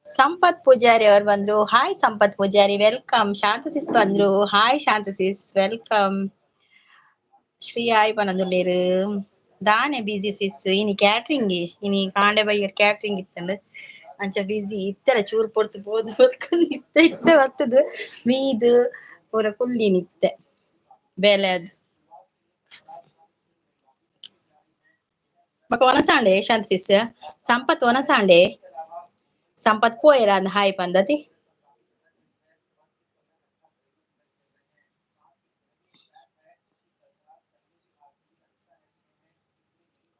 ಸಂಪತ್ ಪೂಜಾರಿ ಅವ್ರು ಬಂದ್ರು. Hi Sampath Poojary, welcome. ಶಾಂತಸಿಸ್ ಬಂದ್ರು. ಹಾಯ್ ಶಾಂತಸಿಸ್, ವೆಲ್ಕಮ್. ಶ್ರೀ ಹಾಯ್ ಪನದುಲ್ಲೇರು ದಾನೆ ಬಿಸಿ ಸಿಸ್ ಇನಿ ಕ್ಯಾಟ್ರಿಂಗ್ ಇನಿ ಕಾಂಡೆ ಬೈಯರ್ ಕ್ಯಾಟ್ರಿಂಗ್ ಇತ್ತಂಡ್ ಅಂಚ ಬಿಸಿ ಇತ್ತರ ಚೂರು ಪೊರ್ತು ಪೋದು ಬಲ್ಕೊಂಡು ಇತ್ತ ಬರ್ತದ ಮೀದು ಪೂರ ಕುಲ್ಲಿನ್ ಇತ್ತೆ ಬೇಲೆ ಅದು ಬೊಕ ಒನಸಾಂಡೆ ಶಾಂತಸಿಸ್ ಸಂಪತ್ ಒನಸಾಂಡೆ ಸಂಪತ್ ಪೋಯರ ಅಂದ್ ಹಾಯ್ ಪಂದತಿ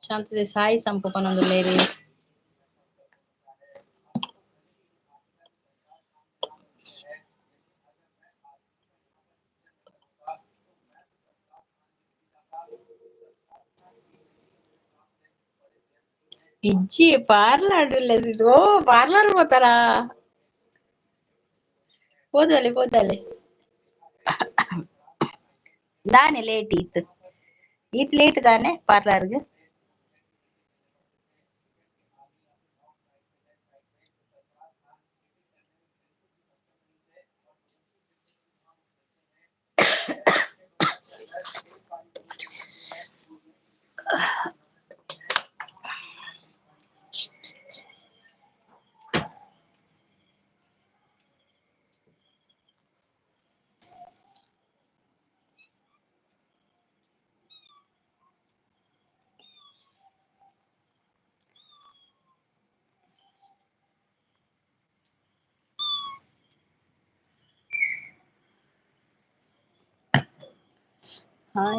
ಶಾಂತಸಿಸ್ ಹಾಯ್ ಸಂಪು ಪನೊಂದುಲ್ಲೇರಿ ಇಜ್ಜಿ ಪಾರ್ಲಾಡ್ ಸಿಸ್ ಓ ಪಾರ್ಲರ್ పోతారా పోదాలి పోదాలి ದಾನೆ ಲೇಟ್ ಈತ್ ಲೇಟ್ ದಾನೆ ಪಾರ್ಲರ್ಗ್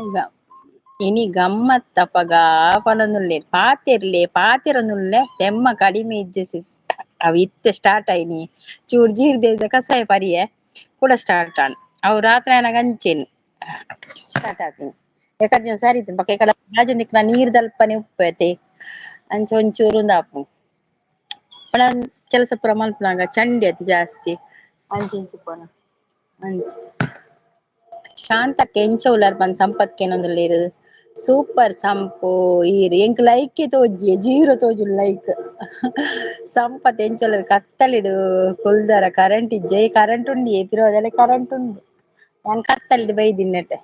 ಈಗ ಇನಿ ಗಮ್ಮತ್ತಪ್ಪಗ ಪನೊಂದುಲ್ಲೆ ಪಾತೆರ್ನುಲ್ಲೆ ತೆಮ್ಮ ಕಡಿಮೆ ಇಜ್ಜೆ ಸಿಸ್ ಅವು ಇತ್ತೆ ಸ್ಟಾರ್ಟ್ ಆಯ್ನಿ ಚೂರ್ ಜೀರ್ದ ಕಸಾಯ ಪರಿಯೆ ಕೂಡ ಸ್ಟಾರ್ಟ್ ಆನ್ ಅವು ರಾತ್ರಿ ಆನಾಗ ಅಂಚೆನ್ ಸ್ಟಾರ್ಟ್ ಆಪಿನ್ ಎಕಡ್ ದಿನ ಸರಿ ಇತ್ತು ಬಕ್ಕ ಎಕಡ ರಾಜನ್ ದಿಕ್ನ ನೀರ್ ದಲ್ಪನೆ ಉಪ್ಪೈತೆ ಅಂಚ ಒಂಚೂರು ಉಂದಾಪು ಪಂಡ ಕೆಲಸ ಪೂರ ಮಲ್ಪನಾಗ ಚಂಡಿ ಅತಿ ಜಾಸ್ತಿ ಅಂಚಿ ಪೋನ ಅಂಚ ಶಾಂತಕ್ಕೆ ಎಂಚ ಉಲಾರ್ ಪಂದ್ ಸಂಪತ್ಕೆ ಏನೊಂದುಲ್ಲೇರ್ ಸೂಪರ್ ಸಂಪು ಈರ್ ಎಂಕ್ ಲೈಕ್ ತೋಜಿ ಜೀರೋ ತೋಜುಂಡ್ ಲೈಕ್ ಸಂಪತ್ ಎಂಚೊಲರ್ ಕತ್ತಲಿಡ್ ಕುಲ್ದರ ಕರೆಂಟ್ ಇಜ್ಜೆ ಕರೆಂಟ್ ಉಂಡಿ ಪಿರವುದಲೆ ಕರೆಂಟ್ ಉಂಡು ನಾನ್ ಕತ್ತಲಿಡ್ ಬೈದಿನ್ ನೆಟೆ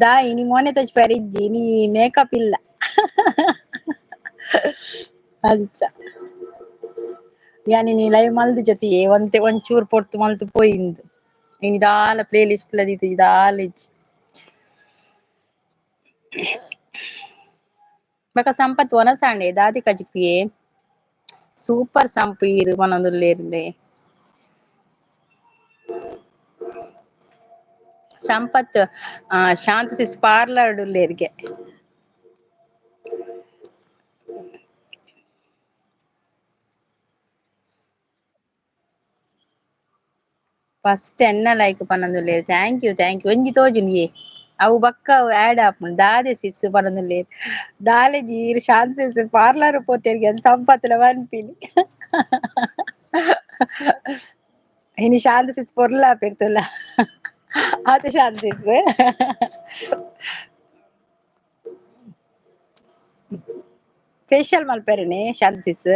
ದಾಯಿ ನೀ ಮೊನೆ ತೋಜ್ಪಾರ್ ಇಜ್ಜಿ ನೀ ಮೇಕಪ್ ಇಲ್ಲ ಅಂಚ ಯಾನಿ ನೀ ಲೈವ್ ಮಲ್ದ್ ಜೊತಿಗೆ ಒಂಚೂರು ಪೊರ್ತು ಮಲ್ತು ಪೋಯಿಂದು ಇನಿ ದಾಲ ಪ್ಲೇ ಲಿಸ್ಟ್ ಲ ದೀತು ದಾಲ ಇಜ್ಜಿ ಬೊಕ ಸಂಪತ್ ಒನಸಾಂಡೆ ದಾದಿ ಕಜಿಪಿಯೆ ಸೂಪರ್ ಸಂಪು ಈರ್ ಪನೊಂದುಲ್ಲೇರ್ಂಡೆ ಸಂಪತ್ ಶಾಂತಸಿಸ್ ಪಾರ್ಲರ್ಡ್ ಉಲ್ಲೇರ್ಗೆ ಫಸ್ಟ್ ಎನ್ನ ಲೈಕ್ ಪನೊಂದುಲ್ಲೇರ್ ಥ್ಯಾಂಕ್ ಯು ಒಂಜಿ ತೋಜುಂಡಿಯೇ ಅವು ಬಕ್ಕ ಆಡ್ ಆಪುಂಡು ದಾದೆ ಸಿಸ್ ಪನೊಂದುಲ್ಲೇರ್ ದಾಲೆಜಿ ಈರ್ ಶಾಂತಸಿಸ್ ಪಾರ್ಲರ್ ಪೋತೆರ್ಗೆ ಅಂದ್ ಸಂಪತ್ಲ ಪನ್ಪಿನಿ ಇನಿ ಶಾಂತಸಿಸ್ ಪೊರ್ಲಾಪೆರ್ ತುಲ ಆತ್ ಶಾಂತಸಿಸ್ ಫೇಶಿಯಲ್ ಮಲ್ಪೆರೆನೆ ಶಾಂತಸಿಸ್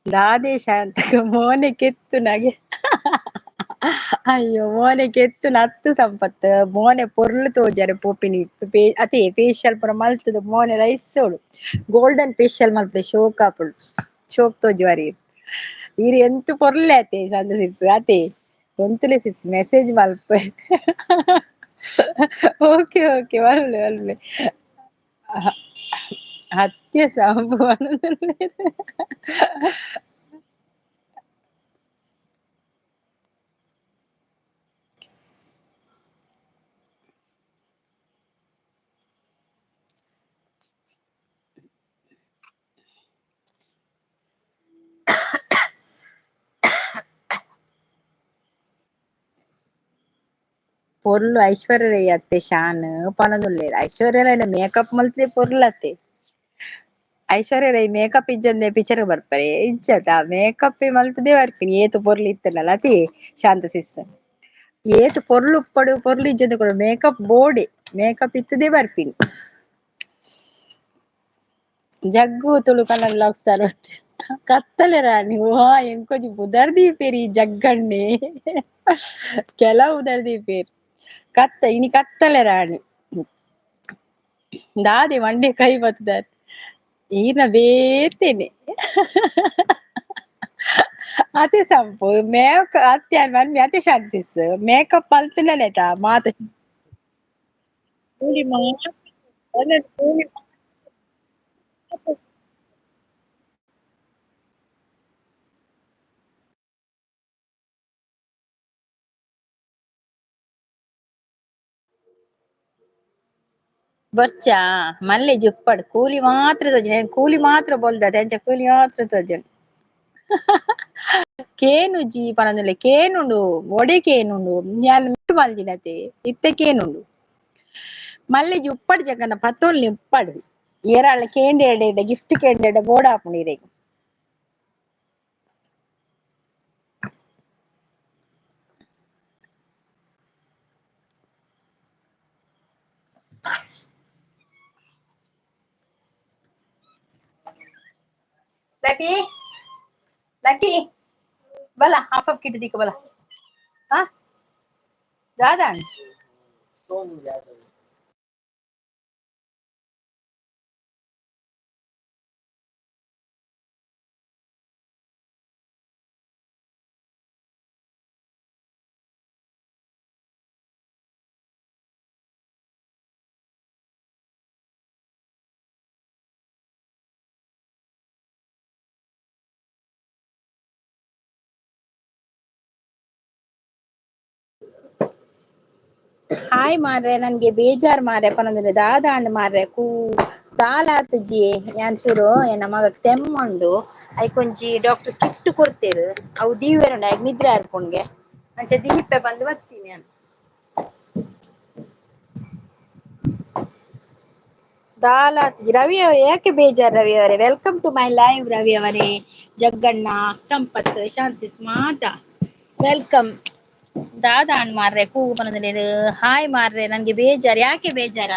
ದಾದೆ ಶಾಂತಗ ಮೋನೆ ಕೆತ್ತು ನಗೆ ಅಯ್ಯೋ ಮೋನೆ ಕೆತ್ತು ನತ್ತು ಸಂಪತ್ ಮೋನೆ ಪೊರ್ಲು ತೋಜರೆ ಪೋಪಿನಿ ಅತೆ ಫೇಶಿಯಲ್ ಪೂರ ಮಲ್ತುದು ಮೋನೆ ರೈಸೋಡು ಗೋಲ್ಡನ್ ಫೇಶಿಯಲ್ ಮಲ್ಪರೆ ಶೋಕ್ ಆಪುಂಡು ಶೋಕ್ ತೋಜುವರಿ ಈರ್ ಎಂತು ಪೊರ್ಲೆ ಅತೆ ಶಾಂತಸಿಸ್ ಅತೆ ಒಂತುಲೆ ಸಿಸ್ ಮೆಸೇಜ್ ಮಲ್ಪೆ ಓಕೆ ಓಕೆ ಒಳ್ಳೆ ಒಳ್ಳೆ. ಹತ್ಯೆ ಸಂಭವನದಲ್ಲಿ ಪೊರ್ಲು ಐಶ್ವರ್ಯ ರೈ ಅತ್ತೆ ಶಾನ್ ಪನದುಲ್ಲೇರ್ ಐಶ್ವರ್ಯ ರೈನ makeup ಮಲ್ತಿದೆ ಪೊರ್ಲತ್ತೆ. Aishwarya Rai makeup ಇಜ್ಜಂದೆ picture ಬರ್ಪರೆ ಇಜ್ಜತ makeup ಮಲ್ತದೆ ಬರ್ಪಿನಿ ಏತು ಪೊರ್ಲು ಇತ್ತಂಡಲ ಅತಿ ಶಾಂತ ಸಿಸ್. ಏತು ಪೊರ್ಲು ಉಪ್ಪಡು ಪೊರ್ಲು ಇಜ್ಜಂದೆ ಕೊಡು ಮೇಕಪ್ ಬೋಡೆ ಮೇಕಪ್ ಇತ್ತದೇ ಬರ್ಪಿನಿ. ಜಗ್ಗು ತುಳು ಕನ್ನಡ ಲಾಗ್ ಸ್ಟಾರ್ ಕತ್ತಲೆ ರಾಣಿ ಓ ಎಂಕೊಂಜಿ ಬುದರ್ ದೀಪೇರಿ ಜಗ್ಗಣ್ಣೆ ಕೆಲ ಬುದರ್ ದೀಪೇರಿ ಕತ್ತ ಇನಿ ಕತ್ತಲೆ ರಾಣಿ ದಾದಿ ಮಂಡೆ ಕೈ ಬತ್ತದಾರ್ ಈರ್ನ ಬೇತೇನೆ ಅತಿ ಸಂಪು ಮೇಕ ಅತ್ಯ ಮನ್ಮಿ ಅತಿ ಶಾನ್ಸಿಸ್ ಮೇಕಪ್ ಅಲ್ತಿನನೆತ ಮಾತ ಕೂಲಿ ಮಾತ್ರ ಕೂಲಿ ಬರ್ಚಾ ಮಲ್ಲೆ ಜುಪ್ಪಡ್ ಕೂಲಿ ಮಾತ್ರ ತೋಜುಂಡು ಕೂಲಿ ಮಾತ್ರ ಬೊಲ್ದ ಅಂಚ ಕೂಲಿ ಮಾತ್ರ ತೋಜುಂಡು ಕೇನುಜಿ ಪನೊಂದುಲ್ಲೆ ಕೇನುಂಡು ಒಡೆ ಕೇನುಂಡು ಯಾನ್ ಮಿಟ್ಟು ಮಲ್ದಿನತೆ ಇತ್ತೆ ಕೇನುಂಡು ಮಲ್ಲೆಜಿ ಉಪ್ಪಡ್ ಜಗನ್ನ ಪತೊಲ್ನಿ ಉಪ್ಪಡ್ ಏರಾಳ ಕೇಂಡೆಡೆ ಗಿಫ್ಟ್ ಕೇಂಡೆಡೆ ಬೋಡಾಪುಂಡು ಇರೆಗ್ ಲಕ್ಕಿ ಲಕ್ಕಿ ಬಲ ಹಾಫ್ ಹಾಫ್ ಕಿಟ್ ದಿಕ್ಕ ಬಲ ಹಾ ದಾದಾಣ್ ಹಾಯ್ ಮಾರ್ರೆ ನನ್ಗೆ ಬೇಜಾರ್ ಮಾರ್ರೆ ಪನೊಂದುಲ್ಲೆ ದಾದಾಂಡ್ ಮಾರ್ರೆ ದಾಲಾತ್ ಜಿ ಯಾನ್ ಚೂರು ಎನ್ನ ಮಗಗ್ ತೆಮ್ಮುಂಡು ಐಕೊಂಜಿ ಡಾಕ್ಟರ್ ಕಿಟ್ ಕೊರ್ತೆರ್ ಅವು ದೀವೆರ್ ಐಕ್ ನಿದ್ರೆ ಆರ್ಪುಂಡ್ಗೆ ಅಂಚ ದೀಪೆ ಬಂದ್ ಬತ್ತೀನಿ ಅನ್ ದಾಲಾತ್ ರವಿ ಅವರೇ ಯಾಕೆ ಬೇಜಾರ್ ರವಿ ಅವರೇ welcome to my live Ravi ಅವರೇ ಜಗ್ಗಣ್ಣ ಸಂಪತ್ ಶಾನ್ಸಿಸ್ ಮಾತ ವೆಲ್ಕಮ್ ದಾದಾಂಡ್ ಮಾರ್ರೆ ಕೂಗು ಪನೊಂದುಲ್ಲೆರ್ ಹಾಯ್ ಮಾರ್ರೆ ನನ್ಗೆ ಬೇಜಾರ್ ಯಾಕೆ ಬೇಜಾರ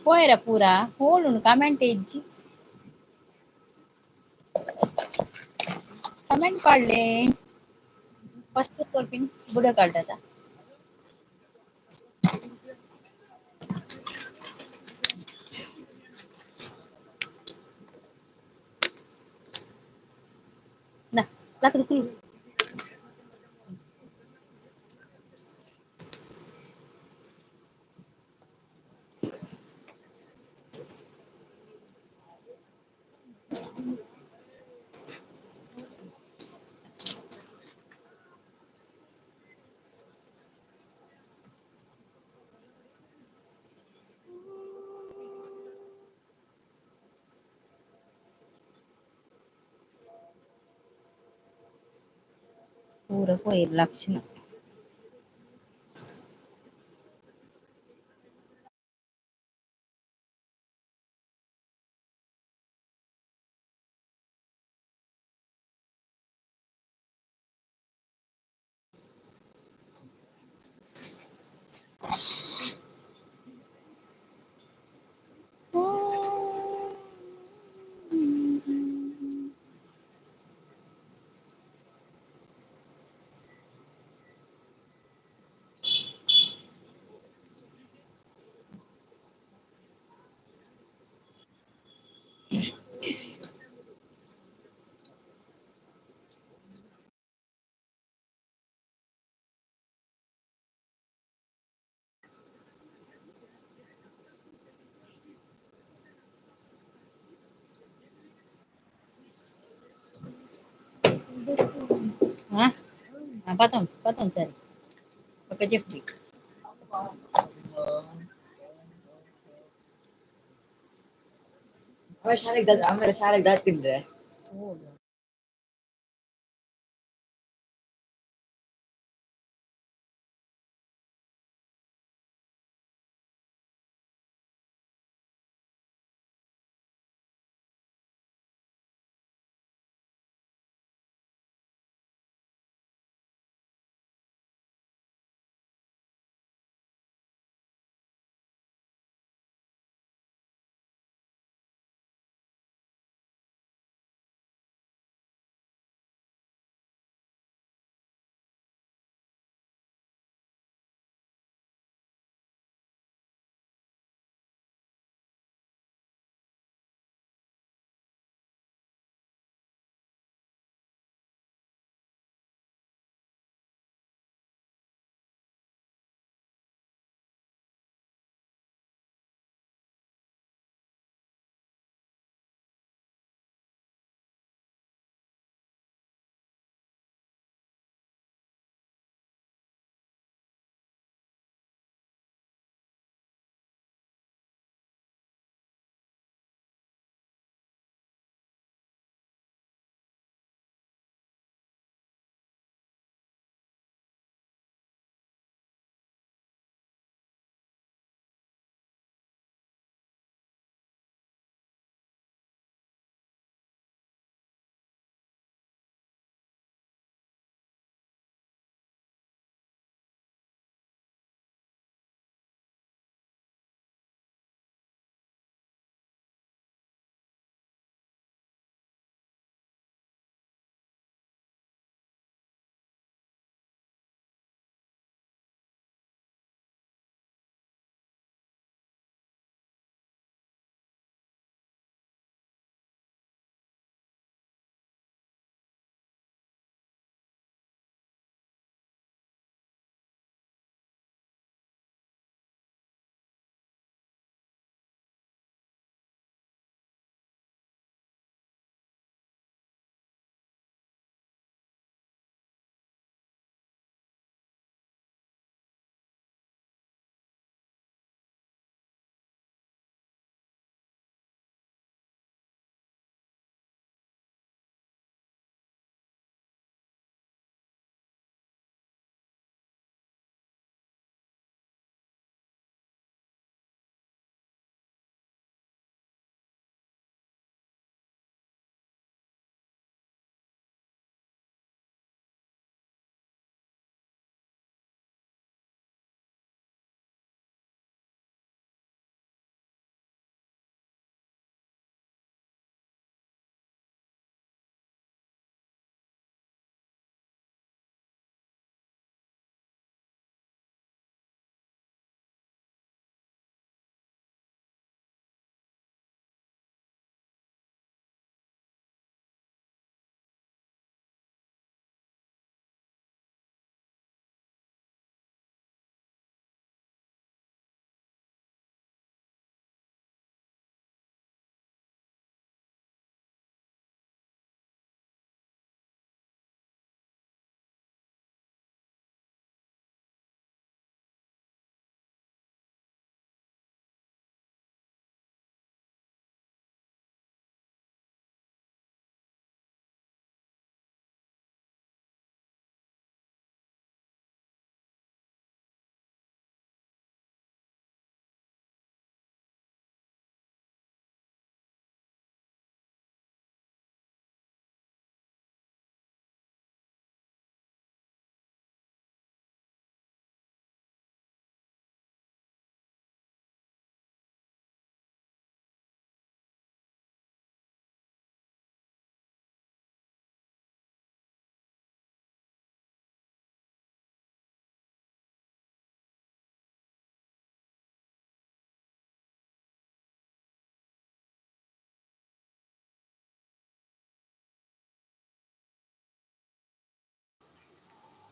ಪೋಯೆರ ಪೂರ ಓಲುಂಡು ಕಮೆಂಟ್ ಇಜ್ಜಿ ಕಮೆಂಟ್ ಪಾಡ್ಲೆ ಫಸ್ಟ್ ತೋರ್ಪಿನ್ ಬುಡ ಕಲ್ಟದ ದ ಲಕ್ಕದ ಕುಲು ಪೂರ ಪೋಯಿರ್ ಲಕ್ಷಣ Hah? Потом, потом, царь. Пока теплик. ಆಮೇಲೆ ಶಾಲೆಗೆ ದಾಟಿದ್ರೆ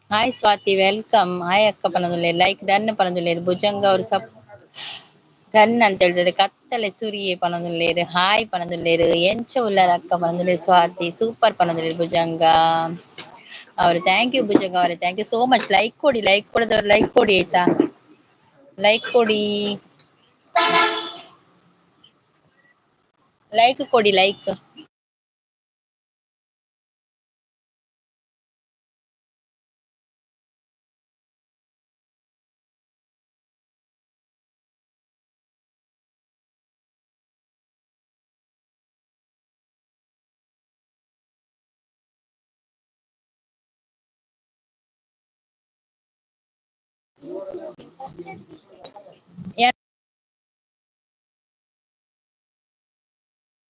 ಹಾಯ್ ಸ್ವಾತಿ ವೆಲ್ಕಮ್. ಹಾಯ್ ಅಕ್ಕ ಪನದುಲ್ಲೆ ಲೈಕ್ ಡನ್ ಪನದುಲ್ಲೆ ಭುಜಂಗ ಅವರು ಸಪ್ ಡನ್ ಅಂತ ಹೇಳ್ತಾರೆ. ಕತ್ತಲೆ ಸುರಿಯೆ ಪನದುಲ್ಲೇರು ಹಾಯ್ ಪನದುಲ್ಲೇರು ಎಂಚ ಉಳ್ಳಾರ ಅಕ್ಕ ಪನದುಲ್ಲೇರು ಸ್ವಾತಿ ಸೂಪರ್ ಪನದುಲ್ಲೇರು ಭುಜಂಗ ಅವರು ಥ್ಯಾಂಕ್ ಯು. ಭುಜಂಗ ಅವರೇ thank you so much. Like ಕೊಡಿ, ಲೈಕ್ ಕೊಡದವ್ರು ಲೈಕ್ ಕೊಡಿ ಆಯ್ತಾ, ಲೈಕ್ ಕೊಡಿ, ಲೈಕ್ ಕೊಡಿ, ಲೈಕ್.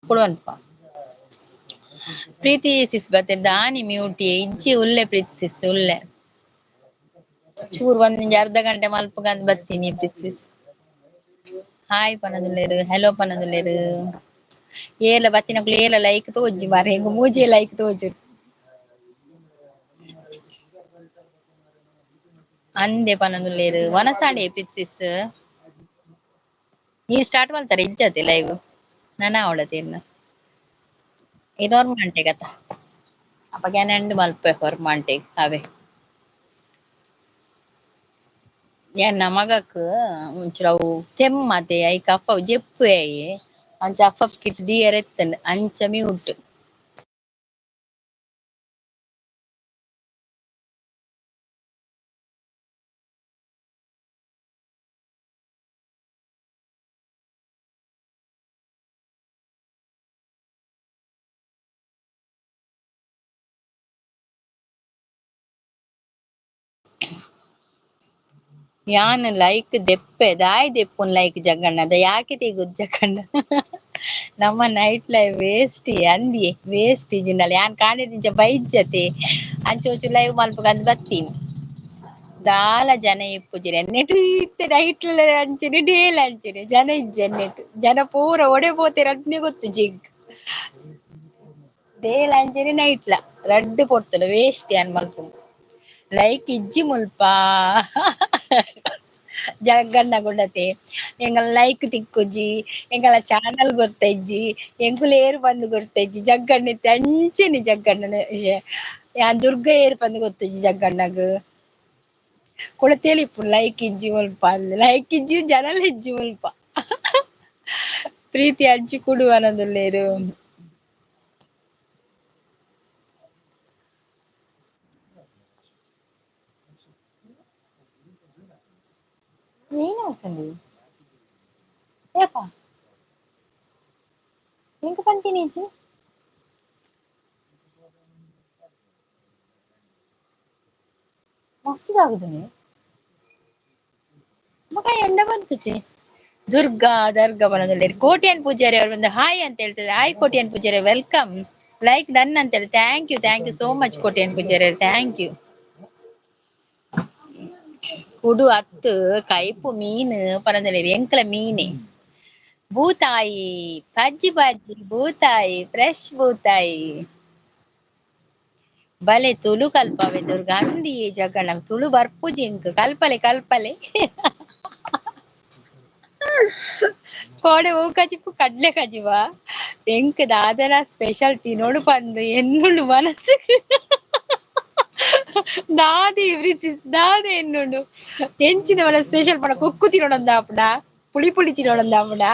ಕೊಡುವನ್ಪ ಪ್ರೀತಿ ಸಿಸ್ ಬತ್ತೆ ದಾನಿ ಮ್ಯೂಟಿ ಇಜ್ಜಿ ಉಲ್ಲೆ ಪ್ರೀತಿ ಸಿಸ್ ಉಲ್ಲೆ ಚೂರ್ ಒಂದ್ ಅರ್ಧ ಗಂಟೆ ಮಲ್ಪಗಂದ್ ಬತ್ತೀನಿ ಪ್ರೀತಿ ಸಿಸ್. ಹಾಯ್ ಪನದುಲ್ಲೇರು ಹೆಲೋ ಪನದುಲ್ಲೇರು ಏಲ ಬತ್ತಿನಕ್ಲು ಏಲ ಲೈಕ್ ತೋಜಿ ಮಾರೆ ಹೆಂಗ ಮೂಜಿ ಲೈಕ್ ತೋಜು ಅಂದೆ ಪನದುಲ್ಲೇರು ವನಸಾಡೆ ಪ್ರೀತಿ ಸಿಸ್ ನೀ ಸ್ಟಾರ್ಟ್ ಮಾಡ್ತಾರೆ ಇಜ್ಜತೆ ಲೈವ್ ನಾನ ಅವಳತಿರ್ನ ಇನ್ನೊರ್ಮಂಟೆ ಕಥ ಅಪ್ಪ ಗ್ಯಾನಂಡ್ ಮಲ್ಪೆ ಹೊರ್ಮಂಟೆ ಅವೇ ಎನ್ನ ಮಗಕ್ ಒಂಚೂರವು ತೆಮ್ಮತೆ ಐ ಕಫ ಜೆಪ್ಪು ಅಂಚ ಅಫಫ್ ಕಿಟ್ ದಿಯರ್ ಎತ್ತಂಡ್ ಅಂಚ ಮ್ಯೂಟ್. ಯಾನ್ ಲೈಕ್ ದೆಪ್ಪೆ ದಾಯ್ ದೆಪ್ಪುನ್ ಲೈಕ್ ಜಗಣ್ಣದ ಯಾಕೆ ತೆಗುದ್ ಜಗಣ್ಣ ನಮ್ಮ ನೈಟ್ ಲೈವ್ ವೇಸ್ಟ್ ಅಂದಿ ವೇಸ್ಟ್ ಜಿನ್ನಲ್ಲ ಯಾನ್ ಕಾಣಿದಿಂಚ ಬೈಜ್ಜತೆ ಅಂಚೋಚು ಲೈವ್ ಮಲ್ಪಗಂದ್ ಬತ್ತೀನಿ ದಾಲ ಜನ ಇಪ್ಪುಜಿರಿ ಎನ್ನೆಟು ಇತ್ತೆ ನೈಟ್ ಅಂಚನೆ ಡೇಲ್ ಅಂಚನೆ ಜನ ಇಜ್ಜೆ ಎನ್ನೆಟು ಜನ ಪೂರ ಒಡೆ ಪೋತೆರ್ ಅದ್ನೇ ಗೊತ್ತು ಜಿಗ್ ಡೇಲ್ ಅಂಚನೆ ನೈಟ್ಲ ರಡ್ಡ್ ಪೊರ್ತುಂಡು ವೇಸ್ಟ್ ಯಾನ್ ಮಲ್ಪುಂಡು ಲೈಕ್ ಇಜ್ಜಿ ಮುಲ್ಪ ಜಗಣ್ಣ ಗುಂಡತೆ ಎಂಗಲ ಲೈಕ್ ತಿಕ್ಕುಜಿ ಎಂಗಲ ಚಾನಲ್ ಗೊತ್ತ ಇಜ್ಜಿ ಎಂಕುಲು ಏರು ಬಂದು ಗೊತ್ತ ಇಜ್ಜಿ ಜಗ್ಗಣ್ಣ ಇತ್ತೆ ಅಂಚೆನೆ ಜಗ್ಗಣ್ಣನ ವಿಷಯ ಯಾನ್ ದುರ್ಗ ಏರು ಬಂದು ಗೊತ್ತುಜ್ಜಿ ಜಗ್ಗಣ್ಣಗ್ ಕೂಡ ತಿಳಿಪು ಲೈಕ್ ಇಜ್ಜಿ ಮುಲ್ಪ ಅಂದ್ ಲೈಕ್ ಇಜ್ಜಿ ಜನಲ ಇಜ್ಜಿ ಮುಲ್ಪ ಪ್ರೀತಿ ಹಂಚಿ ಕುಡು ಅನ್ನೋದುಲ್ಲೇರು ಏನಾಗ್ತದೆ ಏಪ ಎಂಕ ಪಂತೀನಿ ಇಜ್ಜಿ ಮಸ್ತಾಗುದನೆ ಮಗ ಎಂಡ ಬಂತುಚಿ ದುರ್ಗಾ ದರ್ಗಾ ಬನದಲ್ಲಿ ಕೋಟ್ಯಾನ್ ಪೂಜಾರಿ ಅವರು ಒಂದು ಹಾಯ್ ಅಂತ ಹೇಳ್ತಾರೆ. Hi Kotian Poojary welcome like done ಅಂತ ಹೇಳಿ thank you so much Kotian Poojary thank you. ಕುಡು ಅತ್ತು ಕೈಪು ಮೀನ್ ಪರದಲ್ಲಿ ಎಂಕಲ ಮೀನೆ ಬೂತಾಯಿ ಬಜ್ಜಿ ಬಜ್ಜಿ ಬೂತಾಯಿ ಫ್ರೆಶ್ ಬೂತಾಯಿ ಬಲೆ ತುಳು ಕಲ್ಪವೆ ದುರ್ಗ ಅಂದಿ ಜಗಣ ತುಳು ಬರ್ಪುಜಿ ಎಂಕ್ ಕಲ್ಪಲೆ ಕಲ್ಪಲೆ ಕೋಡೆ ಹೂ ಕಜಿಪು ಕಡ್ಲೆ ಕಜಿವ ಎಂಕ್ ದಾದನ ಸ್ಪೆಷಲ್ ತಿನೋಡು ಪಂದು ಎನ್ನುಂಡು ಮನಸ್ಸು ದಾದಿ ರಿಚಿಸ್ ದಾದಿ ಎನ್ನುಂಡು ಎಂಚಿನ ಮನ ಸ್ಪೆಷಲ್ ಪಡ ಕುಕ್ಕು ತಿನೋಡಂದಾಪುಡ ಪುಳಿ ಪುಳಿ ತಿನೋಡಂದಾಪುಡ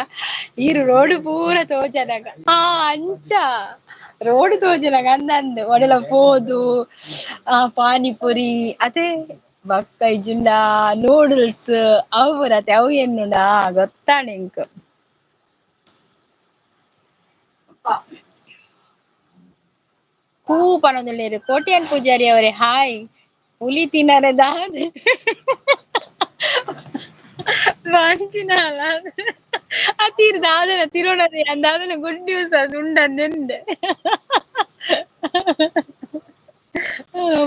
ಈರು ರೋಡು ಪೂರ ತೋಜನಗ ಅಂಚ ರೋಡ್ ತೋಜನಗ ಅಂದಂದು ಒಡಲ ಪೋದು ಪಾನಿಪುರಿ ಅದೇ ಬಕ್ಕ ಇಜುಂಡ ನೂಡಲ್ಸ್ ಅವು ಬರತ್ತೆ ಅವು ಎನ್ನುಂಡ ಗೊತ್ತಾಣ ಎಂಕ್ ಹೂ ಪನೊಂದುಲ್ಲೇರು ಕೋಟ್ಯಾನ್ ಪೂಜಾರಿ ಅವರೇ ಹಾಯ್ ಹುಲಿ ತಿನ್ನರೆ ದಾದ ವಾಂಚಿನಾಲ ಅತೀರ್ ದಾದನ ತಿರೋಡದೆ ದಾದನ ಗುಡ್ ನ್ಯೂಸ್ ಅದು ಉಂಡಂದೆಂದೆ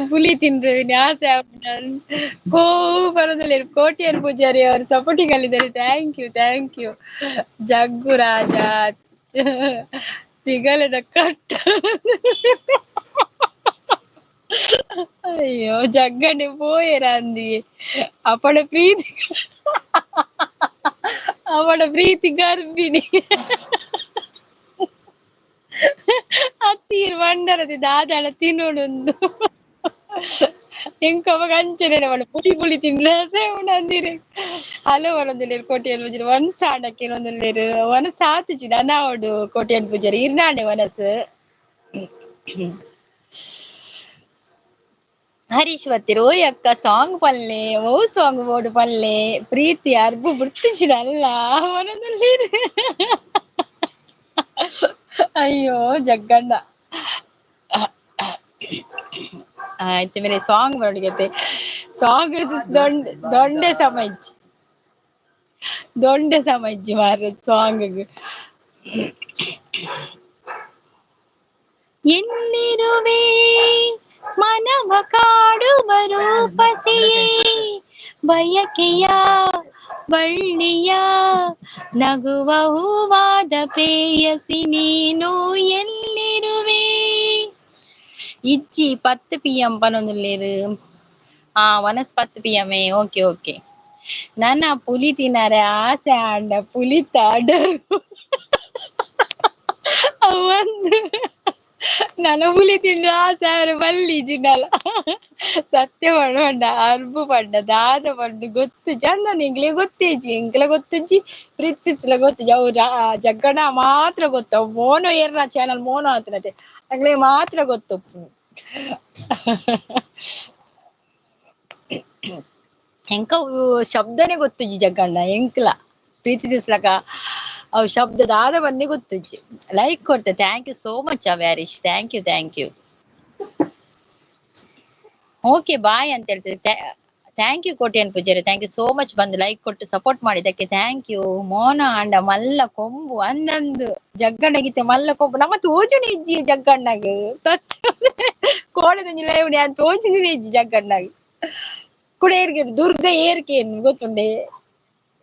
ಪುಲಿ ತಿನ್ರೆ ಆಸೆ ಕೋ ಬರೋದಿಲ್ಲ ಕೋಟ್ಯಾನ್ ಪೂಜಾರಿ ಅವರು ಸಪೋರ್ಟಿಂಗ್ ಅಲ್ಲಿದ್ದಾರೆ ಥ್ಯಾಂಕ್ ಯು ಜಗ್ಗು ರಾಜ ತಿಗಲದ ಕಟ್ಟ ಅಯ್ಯೋ ಜಗ್ಗನೆ ಪೋಯೆರಂದಿ ಅವಳ ಪ್ರೀತಿ ಅವಳ ಪ್ರೀತಿ ಗರ್ಭಿಣಿ ಅತ್ತೀರ್ ಮಂಡರದಿ ದಾದಾಳ ತಿನ್ನೋಡೊಂದು ಎಂಕವಾಗ ಅಂಚನೆ ಅವಳು ಪುಡಿ ಪುಳಿ ತಿನ್ನಸೆ ಉಣಂದಿರಿ ಹಲೋ ಒಂದೊಂದು ಕೋಟಿಯಲ್ಲಿ ಪೂಜಾರಿ ಒಂದ್ ಸಾಣಕ್ಕೆ ಒಂದೊಂದು ಒನ ಸಾತುಚಿ ನನಾವಡು ಕೋಟಿಯಲ್ಲಿ ಪೂಜಾರಿ ಇರ್ನಾಡೆ ವನಸು ಹರೀಶ್ ಬತ್ತಿರು ಓಯ್ ಅಕ್ಕ ಸಾಂಗ್ ಪಲ್ಲೆ ಓ ಸಾಂಗ್ ಬೋಡು ಪಲ್ಲೆ ಪ್ರೀತಿ ಅರ್ಬು ಬಿಡ್ತಿಜಿರಲ್ಲ ಅವನದಲ್ಲಿ ಅಯ್ಯೋ ಜಗ್ಗಣ್ಣ ಆಯ್ತು ಮೇರೆ ಸಾಂಗ್ ನೋಡಿಗತ್ತೆ ಸಾಂಗ್ ದೊಂಡೆ ಸಮಜ್ಜಿ ದೊಂಡೆ ಸಮಜ್ಜಿ ಮಾರ ಸಾಂಗ್ ಎಲ್ಲಿರುವೆ ಮನವ ಕಾಡುವ ರೂಪಸಿಯೇ ಬಯಕೆಯ ಬಳ್ಳಿಯ ನಗುವ ಹೂವಾದ ಪ್ರೇಯಸಿ ನೀನು ಎಲ್ಲಿರುವೆ ಇಜ್ಜಿ 10 PM ಪನೊಂದುಲ್ಲೇರು ವನಸ್ 10 PM ಓಕೆ ಓಕೆ ನನ್ನ ಪುಲಿ ತಿನ್ನರೆ ಆಸೆ ಆಂಡ ಪುಲಿ ತಾಡರು ಒಂದು ನನ್ನ ಪುಲಿ ತಿಂಡ ಆಸೆ ಅವರ ಬಲ್ಲಿ ಜಿನ್ನಲ ಸತ್ಯ ಪಂಡ ಅರ್ಬು ಪಂಡ ದಾದ ಪಂಡು ಗೊತ್ತು ಚಂದ ನಿಂಗ್ಲೆ ಗೊತ್ತೇಜಿ ಎಂಕ್ಲ ಗೊತ್ತಜ್ಜಿ ಪ್ರೀತಿಸಿಸ್ಲ ಗೊತ್ತಜ್ಜಿ ಅವು ಜಗ್ಗಣ ಮಾತ್ರ ಗೊತ್ತು ಅವು ಮೋನೋ ಏರ್ನ ಚಾನಲ್ ಮೋನೋ ಆತನತೆ ಅಂಗ್ಲೆ ಮಾತ್ರ ಗೊತ್ತು ಎಂಕ ಶಬ್ದನೇ ಗೊತ್ತುಜಿ ಜಗ್ಗಣ್ಣ ಎಂಕ್ಲ ಪ್ರೀತಿಸಿಸ್ಲಕ ಅವು ಶಬ್ದದ ಆದ ಬಂದೇ ಗೊತ್ತುಜಿ ಲೈಕ್ ಕೊಡ್ತೆ ಥ್ಯಾಂಕ್ ಯು ಸೋ ಮಚ್ ವ್ಯಾರಿಶ್ ಥ್ಯಾಂಕ್ ಯು ಓಕೆ ಬಾಯ್ ಅಂತ ಹೇಳ್ತೇವೆ thank you Kotian Poojary thank you so much ಬಂದು ಲೈಕ್ ಕೊಟ್ಟು ಸಪೋರ್ಟ್ ಮಾಡಿದ್ದಕ್ಕೆ ಥ್ಯಾಂಕ್ ಯು ಮೋನ ಅಂಡ ಮಲ್ಲ ಕೊಂಬು ಅಂದಂದು ಜಗ್ಗಣ್ಣಗಿತ್ತೆ ಮಲ್ಲ ಕೊಂಬು ನಮ್ಮ ತೋಜುನಿ ಇಜ್ಜಿ ಜಗ್ಗಣ್ಣಗೆ ಕೋಣದಂಜಿ ಲೈವ್ನಿ ಅಂತ ತೋಜಿನಿ ಇಜ್ಜಿ ಜಗ್ಗಣ್ಣಗೆ ಕೂಡ ಏರ್ಗೇನು ದುರ್ಗ ಏರ್ಕೇನು ಗೊತ್ತುಂಡೆ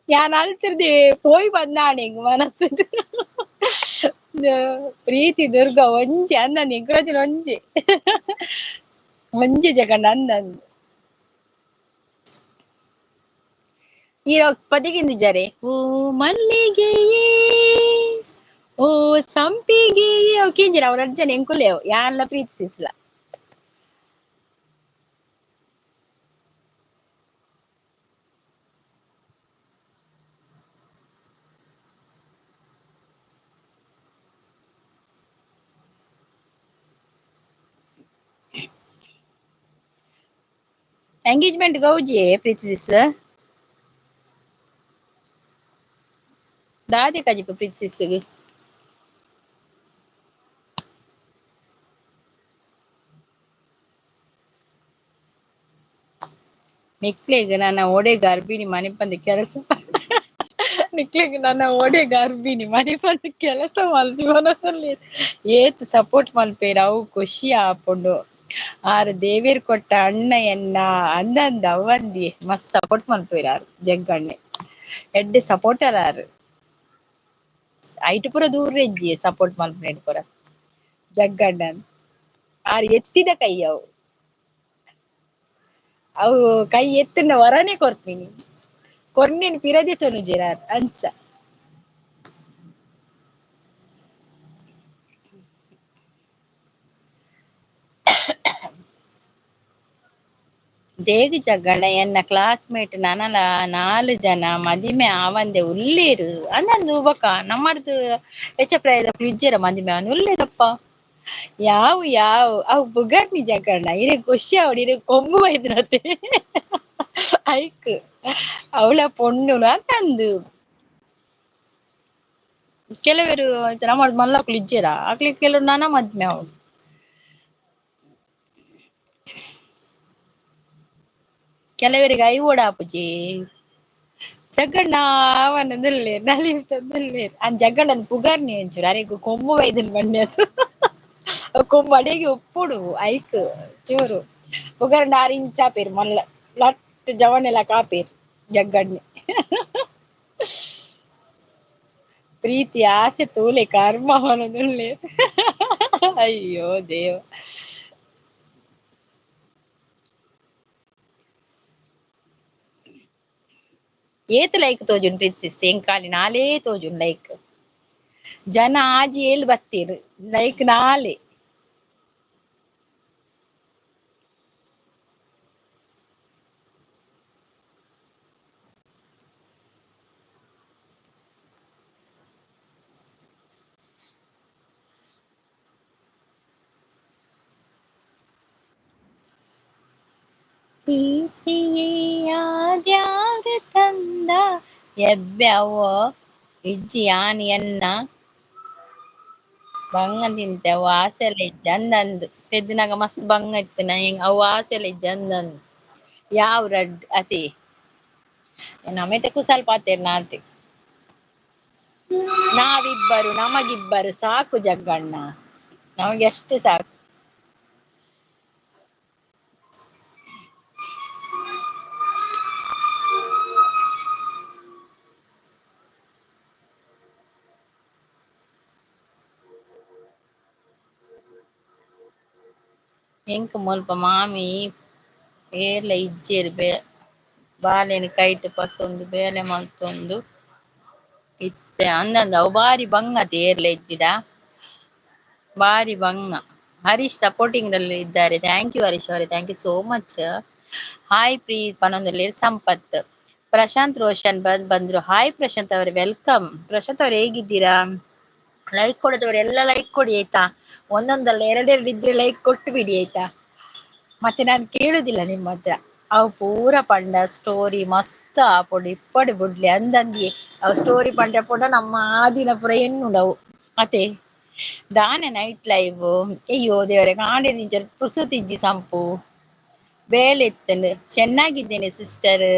ಯಾನ್ ಅಲ್ತಿರ್ದೆ ಪೋಯ್ ಬಂದಾಣೆಂಗ್ ಮನಸ್ಸು ಪ್ರೀತಿ ದುರ್ಗ ಒಂಜಿ ಅಂದ ನಿಗ್ರಜನ ಒಂಜಿ ಜಗಣ್ಣ ಅಂದಂದು ಈ ಪದಿಗಿಂದಿದ್ದಾರೆ ಓ ಮಲ್ಲಿಗೆಯೇ ಓ ಸಂಪಿಗೆಯೇ ಅವ್ ಕಿಂಜಿರ ಅವ್ರ ಅರ್ಜನ ಎಂಕುಲೇವ್ ಯಾನ್ಲ ಪ್ರೀತಿಸಿಸ್ಲ ಎಂಗೇಜ್ಮೆಂಟ್ ಗೌಜಿ ಪ್ರೀತಿಸಿಸ್ ದಾದಿ ಕಜಿಪ ಪ್ರೀತಿಸಿಸ್ಗೆ ನಿಕ್ಲೆಗ್ ನನ್ನ ಒಡೆ ಗರ್ಭಿಣಿ ಮನೆ ಬಂದ ಕೆಲಸ ನಿಕ್ಲೆಗ್ ನನ್ನ ಒಡೆ ಗರ್ಭಿಣಿ ಮನೆ ಬಂದ ಕೆಲಸ ಮಲ್ಪಿ ಮನದಲ್ಲಿ ಏತ್ ಸಪೋರ್ಟ್ ಮಲ್ಪೇರ ಅವು ಖುಷಿ ಆಪುಂಡು ಆರು ದೇವೇರ್ ಕೊಟ್ಟ ಅಣ್ಣ ಎನ್ನ ಅಂದಂದ ಅವಂದಿ ಮಸ್ತ್ ಸಪೋರ್ಟ್ ಮಲ್ಪೇರಾರು ಜಗ್ಗಣ್ಣೆ ಎಡ್ಡೆ ಸಪೋರ್ಟರ್ ಆರು ಐಟು ಪುರ ದೂರ ಇಜ್ಜಿ ಸಪೋರ್ಟ್ ಮಲ್ಪನೇಡ್ ಪುರ ಜಗ್ಗಣ್ಣನ್ ಆರು ಎತ್ತಿದ ಕೈ ಅವು ಕೈ ಎತ್ತಿನ ವರನೇ ಕೊರ್ಪಿನಿ ಕೊರ್ನೇನ್ ಪಿರದಿ ತೊನುಜೆರಾರ್ ಅಂಚ ದೇಗಿ ಜಗ್ಗಣ್ಣ ಎನ್ನ ಕ್ಲಾಸ್ಮೇಟ್ ನನಲ 4 ಜನ ಮದಿಮೆ ಆವಂದೆ ಉಳ್ಳೇರು ಅಂದಂದು ಬೊಕ ನಮ್ಮಡ್ದು ಹೆಚ್ಚಪ್ರಾಯದ ಫ್ರಿಜ್ಜರ ಮದಿಮೆ ಅವನು ಉಳ್ಳೇರಪ್ಪ ಯಾವ ಅವು ಬುಗರ್ನಿ ಜಗ್ಗಣ್ಣ ಇರೇ ಖುಷಿ ಅವಡು ಇರೇ ಕೊಂಬು ಬೈದ್ರತೆ ಐಕ್ ಅವಳ ಪೊಣ್ಣುಲು ಅಂತಂದು ಕೆಲವರು ನಮ್ಮ ಮಲ್ಲಕ್ಕಳು ಇಜ್ಜೆರ ಆಗ್ಲಿಕ್ಕೆ ಕೆಲವರು ನನ್ನ ಮದ್ಮೆ ಅವಳು ಕೆಲವರಿಗೆ ಐವೋಡ ಆಪುಜಿ ಜಗ್ಗಣ್ಣ ಅವನದುಲ್ಲೆ ನಲಿಯುತ್ತದುಲ್ಲೆ ಅನ್ ಜಗ್ಗಣ್ಣನ ಪುಗಾರ್ನಿ ಒಂಚೂರು ಅರೆಗು ಕೊಂಬು ವೈದನ್ ಬಣ್ಣೆ ಅದು ಕೊಂಬು ಅಡೆಗೆ ಉಪ್ಪುಡು ಐಕ್ ಚೂರು ಪುಗಾರ್ನ 6 ಇಂಚ್ ಆಪೇರು ಮಲ್ಲ ಲಟ್ ಜವನೆಲ್ಲ ಕಾಪೇರು ಜಗ್ಗಣ್ಣೆ ಪ್ರೀತಿ ಆಸೆ ತೂಲೆ ಕರ್ಮ ಅವನದುಲ್ಲೆ ಅಯ್ಯೋ ದೇವ ಏತ್ ಲೈಕ್ ತೋಜುಂಡು ಪ್ರಿನ್ಸೆಸ್ ಎಂಕಾಲಿ ನಾಲೇ ತೋಜುಂಡು ಲೈಕ್ ಜನ ಆಜಿ ಏಲ್ ಬತ್ತೀರ್ ಲೈಕ್ ನಾಲೆ ಪ್ರೀತಿಯೇ ಆದ್ಯಾರು ತಂದ ಎಬ್ಬ್ಯಾವೋ ಇಜ್ಜಿ ಆನಿ ಎನ್ನ ಬಂಗ ತಿಂತೆ ಅವು ಆಸೆಲ್ಲ ಇಜ್ಜಿ ಅಂದಂದು ಪೆದ್ದಿನಾಗ ಮಸ್ತ್ ಬಂಗ ಇತ್ತು ಅವು ಆಸೆಲ್ಲ ಇಜ್ಜಿ ಅಂದಂದು ಯಾವ ರಡ್ ಅತಿ ನಮೆತೆಕ್ಕೂ ಸ್ವಲ್ಪ ಆತೇರ್ ನಾಲ್ತಿ ನಾವಿಬ್ಬರು ನಮಗಿಬ್ಬರು ಸಾಕು ಜಗ್ಗಣ್ಣ ನಮಗೆ ಅಷ್ಟೇ ಸಾಕು ಎಂಕ್ ಮುಲ್ಪ ಮಾಮಿ ಏರ್ಲ ಇಜ್ಜೇರ್ ಬಾಲೆನ್ ಕೈಟ್ ಪಸೊಂದು ಬೇಲೆ ಮಲ್ತೊಂದು ಇತ್ತೆ ಅಂದಂದು ಅವು ಬಾರಿ ಬಂಗತಿ ಏರ್ಲ ಇಜ್ಜಿಡ ಬಾರಿ ಬಂಗ ಹರೀಶ್ ಸಪೋರ್ಟಿಂಗ್ ನಲ್ಲಿ ಇದ್ದಾರೆ. ಥ್ಯಾಂಕ್ ಯು ಹರೀಶ್ ಅವರೇ, thank you so much. Hi ಪ್ರೀ ಪನೊಂದಲ್ಲಿ ಸಂಪತ್ ಪ್ರಶಾಂತ್ ರೋಷನ್ ಬಂದ್ರು. ಹಾಯ್ ಪ್ರಶಾಂತ್ ಅವರೇ, ವೆಲ್ಕಮ್. ಪ್ರಶಾಂತ್ ಅವ್ರು ಹೇಗಿದ್ದೀರಾ? ಲೈಕ್ ಕೊಡದವ್ರು ಎಲ್ಲ ಲೈಕ್ ಕೊಡಿ ಆಯ್ತಾ. ಒಂದೊಂದಲ್ಲ ಎರಡೆರಡು ಇದ್ರೆ ಲೈಕ್ ಕೊಟ್ಟು ಬಿಡಿ ಆಯ್ತಾ. ಮತ್ತೆ ನಾನು ಕೇಳುದಿಲ್ಲ ನಿಮ್ಮ ಹತ್ರ. ಅವು ಪೂರ ಪಂಡ ಸ್ಟೋರಿ ಮಸ್ತ್ ಆಪೊಡು ಇಪ್ಪಡು ಬುಡ್ಲಿ ಅಂದಂದಿ ಅವು ಸ್ಟೋರಿ ಪಂಡ ಪುಡ ನಮ್ಮ ಆದಿನ ಪುರ ಎನ್ನುಂಡವು ಮತ್ತೆ ದಾನೆ ನೈಟ್ ಲೈವ್ ಅಯ್ಯೋ ದೇವರೇ ಕಾಂಡೆ ಪುರ್ಸುತಿಜ್ಜಿ ಸಂಪು ಬೇಲೆ ಇತ್ತಂಡು ಚೆನ್ನಾಗಿದ್ದೇನೆ ಸಿಸ್ಟರ್.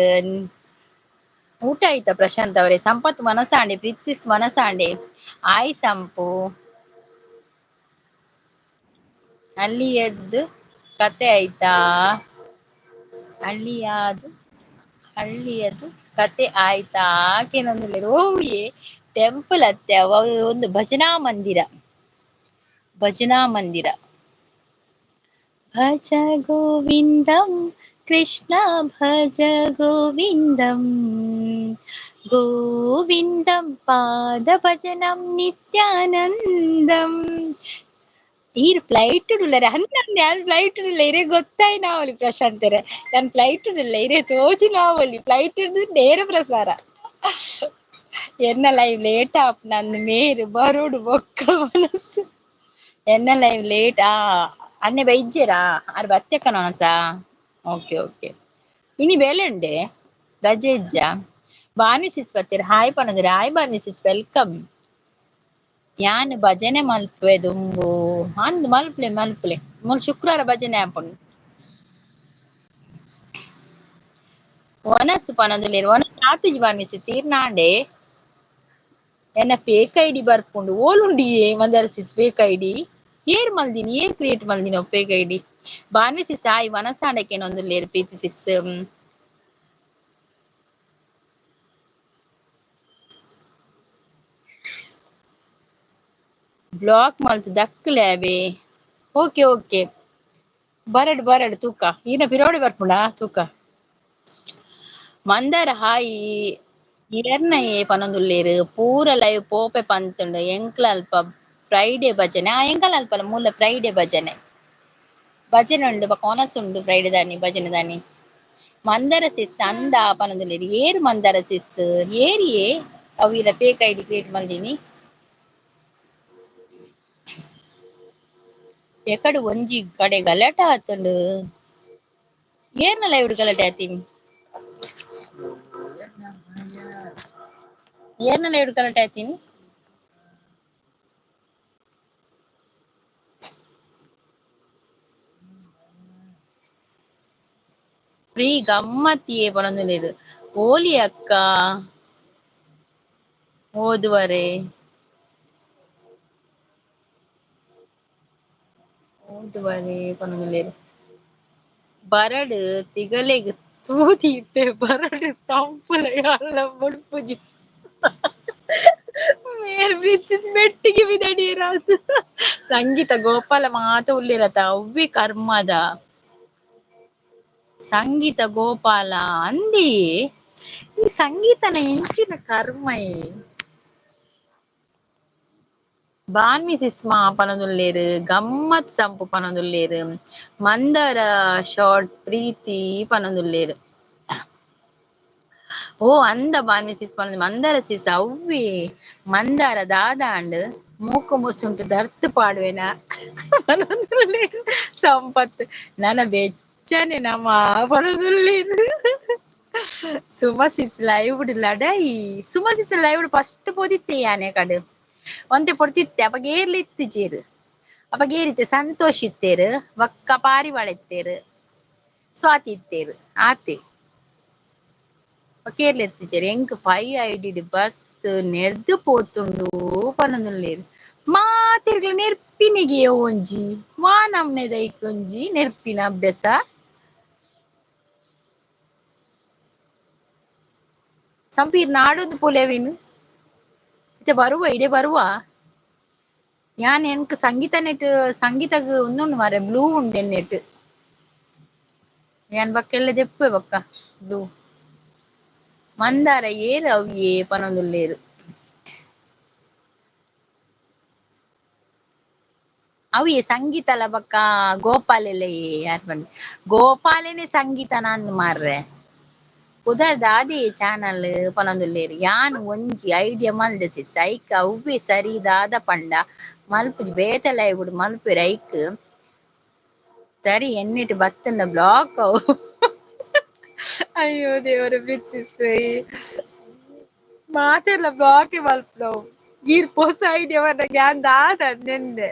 ಊಟ ಆಯ್ತಾ ಪ್ರಶಾಂತ್ ಅವರೇ? ಸಂಪತ್ ಮನಸಾಂಡೆ, ಪ್ರೀತಿಸಿಸ್ ಮನಸಾಂಡೆ. ಆಯ್ ಸಂಪು ಅಲ್ಲಿ ಎದ್ದು ಕತೆ ಆಯ್ತಾ? ಹಳ್ಳಿಯದು ಕತೆ ಆಯ್ತಾ ಕೆನೊಂದುಲ್ಲೇರು ಓಯೆ ಟೆಂಪಲ್ ಅತ್ತೆ ಒಂದು ಭಜನಾ ಮಂದಿರ ಭಜ ಗೋವಿಂದಂ ಕೃಷ್ಣ ಭಜ ಗೋವಿಂದಂ ಗೋವಿಂದಂ ಪಾದ ಭಜನಂ ನಿತ್ಯಾನಂದಂ. ಈರ್ ಫ್ಲೈಟ್ ಉಳ್ಳರೆ ಹನ್ನೊಂದು ಯಾರು ಫ್ಲೈಟ್ ಉಳ್ಳ ಇರೇ ಗೊತ್ತಾಯಿ ನಾವಲ್ಲಿ ಪ್ರಶಾಂತರೆ ನಾನು ಫ್ಲೈಟ್ ಉಳ್ಳ ಇರೇ ತೋಜಿ ನಾವಲ್ಲಿ ಫ್ಲೈಟ್ ಹಿಡಿದು ನೇರ ಪ್ರಸಾರ ಎನ್ನ ಲೈವ್ ಲೇಟ್ ಆಪ್ ನಂದು ಮೇರು ಬರೋಡು ಬೊಕ್ಕ ಮನಸ್ಸು ಎನ್ನ ಲೈವ್ ಲೇಟ್ ಅನ್ನೆ ಬೈಜ್ಜೆರಾ ಆರು ಬತ್ತೆಕ್ಕನೋನಸ. ಓಕೆ ಓಕೆ ಇನಿ ಬೇಲೆ ಉಂಡೆ ರಜೆ ಇಜ್ಜ ಬಾನಿ ಸಿಸ್ ಬತ್ತೀರ. ಹಾಯ್ ಪನಂದ್ರೆ ಹಾಯ್ ಬಾನಿ ಸಿಸ್, ವೆಲ್ಕಮ್. ಯಾನ್ ಭಜನೆ ಮಲ್ಪೆ ದುಂಬು ಅಂದ್ ಮಲ್ಪಲೆ ಮುಲ್ ಶುಕ್ರವಾರ ಭಜನೆ ಆಪುಂಡು. ಒನಸ್ ಪನೊಂದುಲ್ಲೇರು ಒನಸ್ ಆತಿಜಿ ಬಾನಿ ಸಿಸ್ ಈರ್ ನಾಂಡೆ ಎನ್ನ ಫೇಕ್ ಐಡಿ ಬರ್ಪುಂಡು ಓಲುಂಡಿಯೇ ಮಂದರ ಸಿಸ್ ಫೇಕ್ ಐಡಿ ಏರ್ ಮಲ್ದಿನಿ ಏರ್ ಕ್ರಿಯೇಟ್ ಮಲ್ದಿನಿ ಫೇಕ್ ಐಡಿ ಬಾನಿ ಸಿಸ್ ಆಯ್ ವನಸಾಂಡಕೇನೊಂದುಲ್ಲೇರು ಪ್ರೀತಿ ಸಿಸ್. ಬ್ಲಾಕ್ ಮಲ್ತು ದಕ್ಕಲೆ ಅವೆ. ಓಕೆ ಓಕೆ ಬರಡು ತೂಕ ಈನ ಪಿರೋಡಿ ಬರ್ಪುಂಡ ತೂಕ ಮಂದಾರ ಹಾಯಿ ಇರನ್ನಯೇ ಪನೊಂದುಲ್ಲೇರು ಪೂರ ಲೈವ್ ಪೋಪೆ ಪಂತುಂಡು ಎಂಕ್ಲ ಅಲ್ಪ ಫ್ರೈಡೆ ಭಜನೆ ಎಂಕಲ್ ಅಲ್ಪಲ ಮೂಲ ಫ್ರೈಡೆ ಭಜನೆ ಉಂಡು ಬೊಕ ಉಂಡು ಫ್ರೈಡೆ ದಾನಿ ಭಜನೆ ದಾನಿ. ಮಂದರ ಸಿಸ್ ಅಂದ ಪನೊಂದುಲ್ಲೇರು ಏರು ಮಂದರ ಸಿಸ್ ಏರಿಯೇ ಅವಿರ ಫೇಕ್ ಐಡಿ ಕ್ರಿಯೇಟ್ ಮಲ್ದಿನಿ ಎಕಡು ಒಂಜಿ ಕಡೆ ಗಲಾಟೆ ಆತುಂಡು. ಏರ್ನ ಲೈವ್ ಗಲಾಟೆ ಆತಿನಿ ಏರ್ನ ಲೈವ್ ಗಲಾಟೆ ಆತಿನಿ ಫ್ರೀ ಗಮ್ಮತ್ತಿಯೇ ಪನೊಂದುಲ್ಲೇರು ಓಲಿ ಅಕ್ಕ ಓದುವರೆ ಪನೊಂದುಲ್ಲೇರು ಬರಡು ತಿಗಲೆಗ್ ತೂತಿ ಇಪ್ಪೆ ಬರಡು ಸಂಪುಲ ಎಲ್ಲ ಮುಡ್ಪುಜಿ ಮೆಟ್ಟಿಗೆ ಬಿದಡಿಯರಾದು ಸಂಗೀತ ಗೋಪಾಲ ಮಾತ ಉಳ್ಳೇರತ ಅವ್ವಿ ಕರ್ಮದ ಸಂಗೀತ ಗೋಪಾಲ ಅಂದಿ ಈ ಸಂಗೀತನ ಹೆಂಚಿನ ಕರ್ಮೈ ಬಾನ್ಮಿ ಸಿಸ್ಮಾ ಪನದುಲ್ಲೇರು ಗಮ್ಮತ್ ಸಂಪು ಪನದುಲ್ಲೇರು ಮಂದರ ಶಾರ್ಟ್ ಪ್ರೀತಿ ಪನದುಲ್ಲೇರು ಓ ಅಂದ ಬಾನ್ಮಿ ಸಿಸ್ ಪನದು ಮಂದರ ಸಿಸ್ ಅವ್ವಿ ಮಂದಾರ ದಾದಾಂಡ್ ಮೂಕು ಮುಸುಂಟು ದರ್ತ್ ಪಾಡ್ವೆನ ಪನದುಲ್ಲೇರು ಸಂಪತ್ ನನ ಬೆಚ್ಚನೆ ನಮ ಪನದುಲ್ಲೇರು ಸುಮಸಿಸ್ ಲೈವ್ ಲಡಾಯಿ ಸುಮಸಿಸ್ ಲೈವ್ ಫಸ್ಟ್ ಪೋದಿತ್ತೆ ಯಾನೆ ಕಡು ಒಂತೆ ಪೊಡ್ತಿತ್ತೆ ಅಪ ಗೇರ್ಲಿ ಇತ್ತಿಜೇರು ಅಪ ಗೇರಿತ್ತೆ ಸಂತೋಷ್ ಇತ್ತೇರು ಒಕ್ಕ ಪಾರಿವಾಳ ಇತ್ತೇರು ಸ್ವಾತಿ ಇತ್ತೇರು ಆತೆ ಕೇರ್ಲ ಎತ್ತಿಜೇರು ಎಂಕ್ 5 ಐಡಿ ಬರ್ತ್ ನೆರ್ದು ಪೋತುಂಡು ಪನೊಂದುಲ್ಲೇರು ಮಾತಿರ್ಗ್ಲ ನೆರ್ಪಿನಿಗೆ ಒಂಜಿ ವಾನಮ್ನೆ ದೈಕೊಂಜಿ ನೆರ್ಪಿನ ಅಭ್ಯಾಸ ಸಂಪೀರ್ ನಾಡೋದು ಪೋಲೆವಿನು ಇತ್ತೆ ಬರುವ ಇಡೆ ಬರುವ ಯಾನ್ ಎನ್ಕ್ ಸಂಗೀತ ನೆಟ್ ಸಂಗೀತಗ್ ಉಂದುಂಡು ಮಾರೆ ಬ್ಲೂ ಉಂಡು ನೆಟ್ ಯಾನ್ ಬಕ್ಕೆಲ್ಲ ದೆಪ್ಪೆ ಬಕ್ಕ ಬ್ಲೂ ಮಂದಾರ ಏರು ಅವ್ಯೇ ಪನೊಂದುಲ್ಲೇರು ಅವ್ಯೇ ಸಂಗೀತಲ ಬಕ್ಕ ಗೋಪಾಲೆಲ್ಲ ಯಾರು ಬಂದ್ ಗೋಪಾಲೆನೆ ಸಂಗೀತ ನಂದು ಮಾರ್ರೆ ದಾದಿ ಚಾನಲ್ ಪನೊಂದುಲ್ಲೇರು ಯಾನ್ ಒಂಜಿ ಐಡಿಯಾ ಮಲ್ದೆ ಸಿಸ್ ಐಕ್ ಅವ್ವೆ ಸರಿ ದಾದ ಪಂಡ ಮಲ್ಪುಜಿ ಬೇತೆ ಬಿಡು ಮಲ್ಪೆರ್ ಐಕ್ ತರಿ ಎನ್ನಿಟ್ ಬತ್ತುಂಡ ಬ್ಲಾಕ್ ಅವು ಅಯ್ಯೋ ದೇವರ ಬಿಚ್ಚಿಸ್ ಮಾತೆಲ್ಲ ಬ್ಲಾಕ್ ಮಲ್ಪುನವು ಗೀರ್ ಪೊಸ ಐಡಿಯಾ ಬಂದ ಗ್ಯಾನ್ ದಾದ ನೆಂದೆ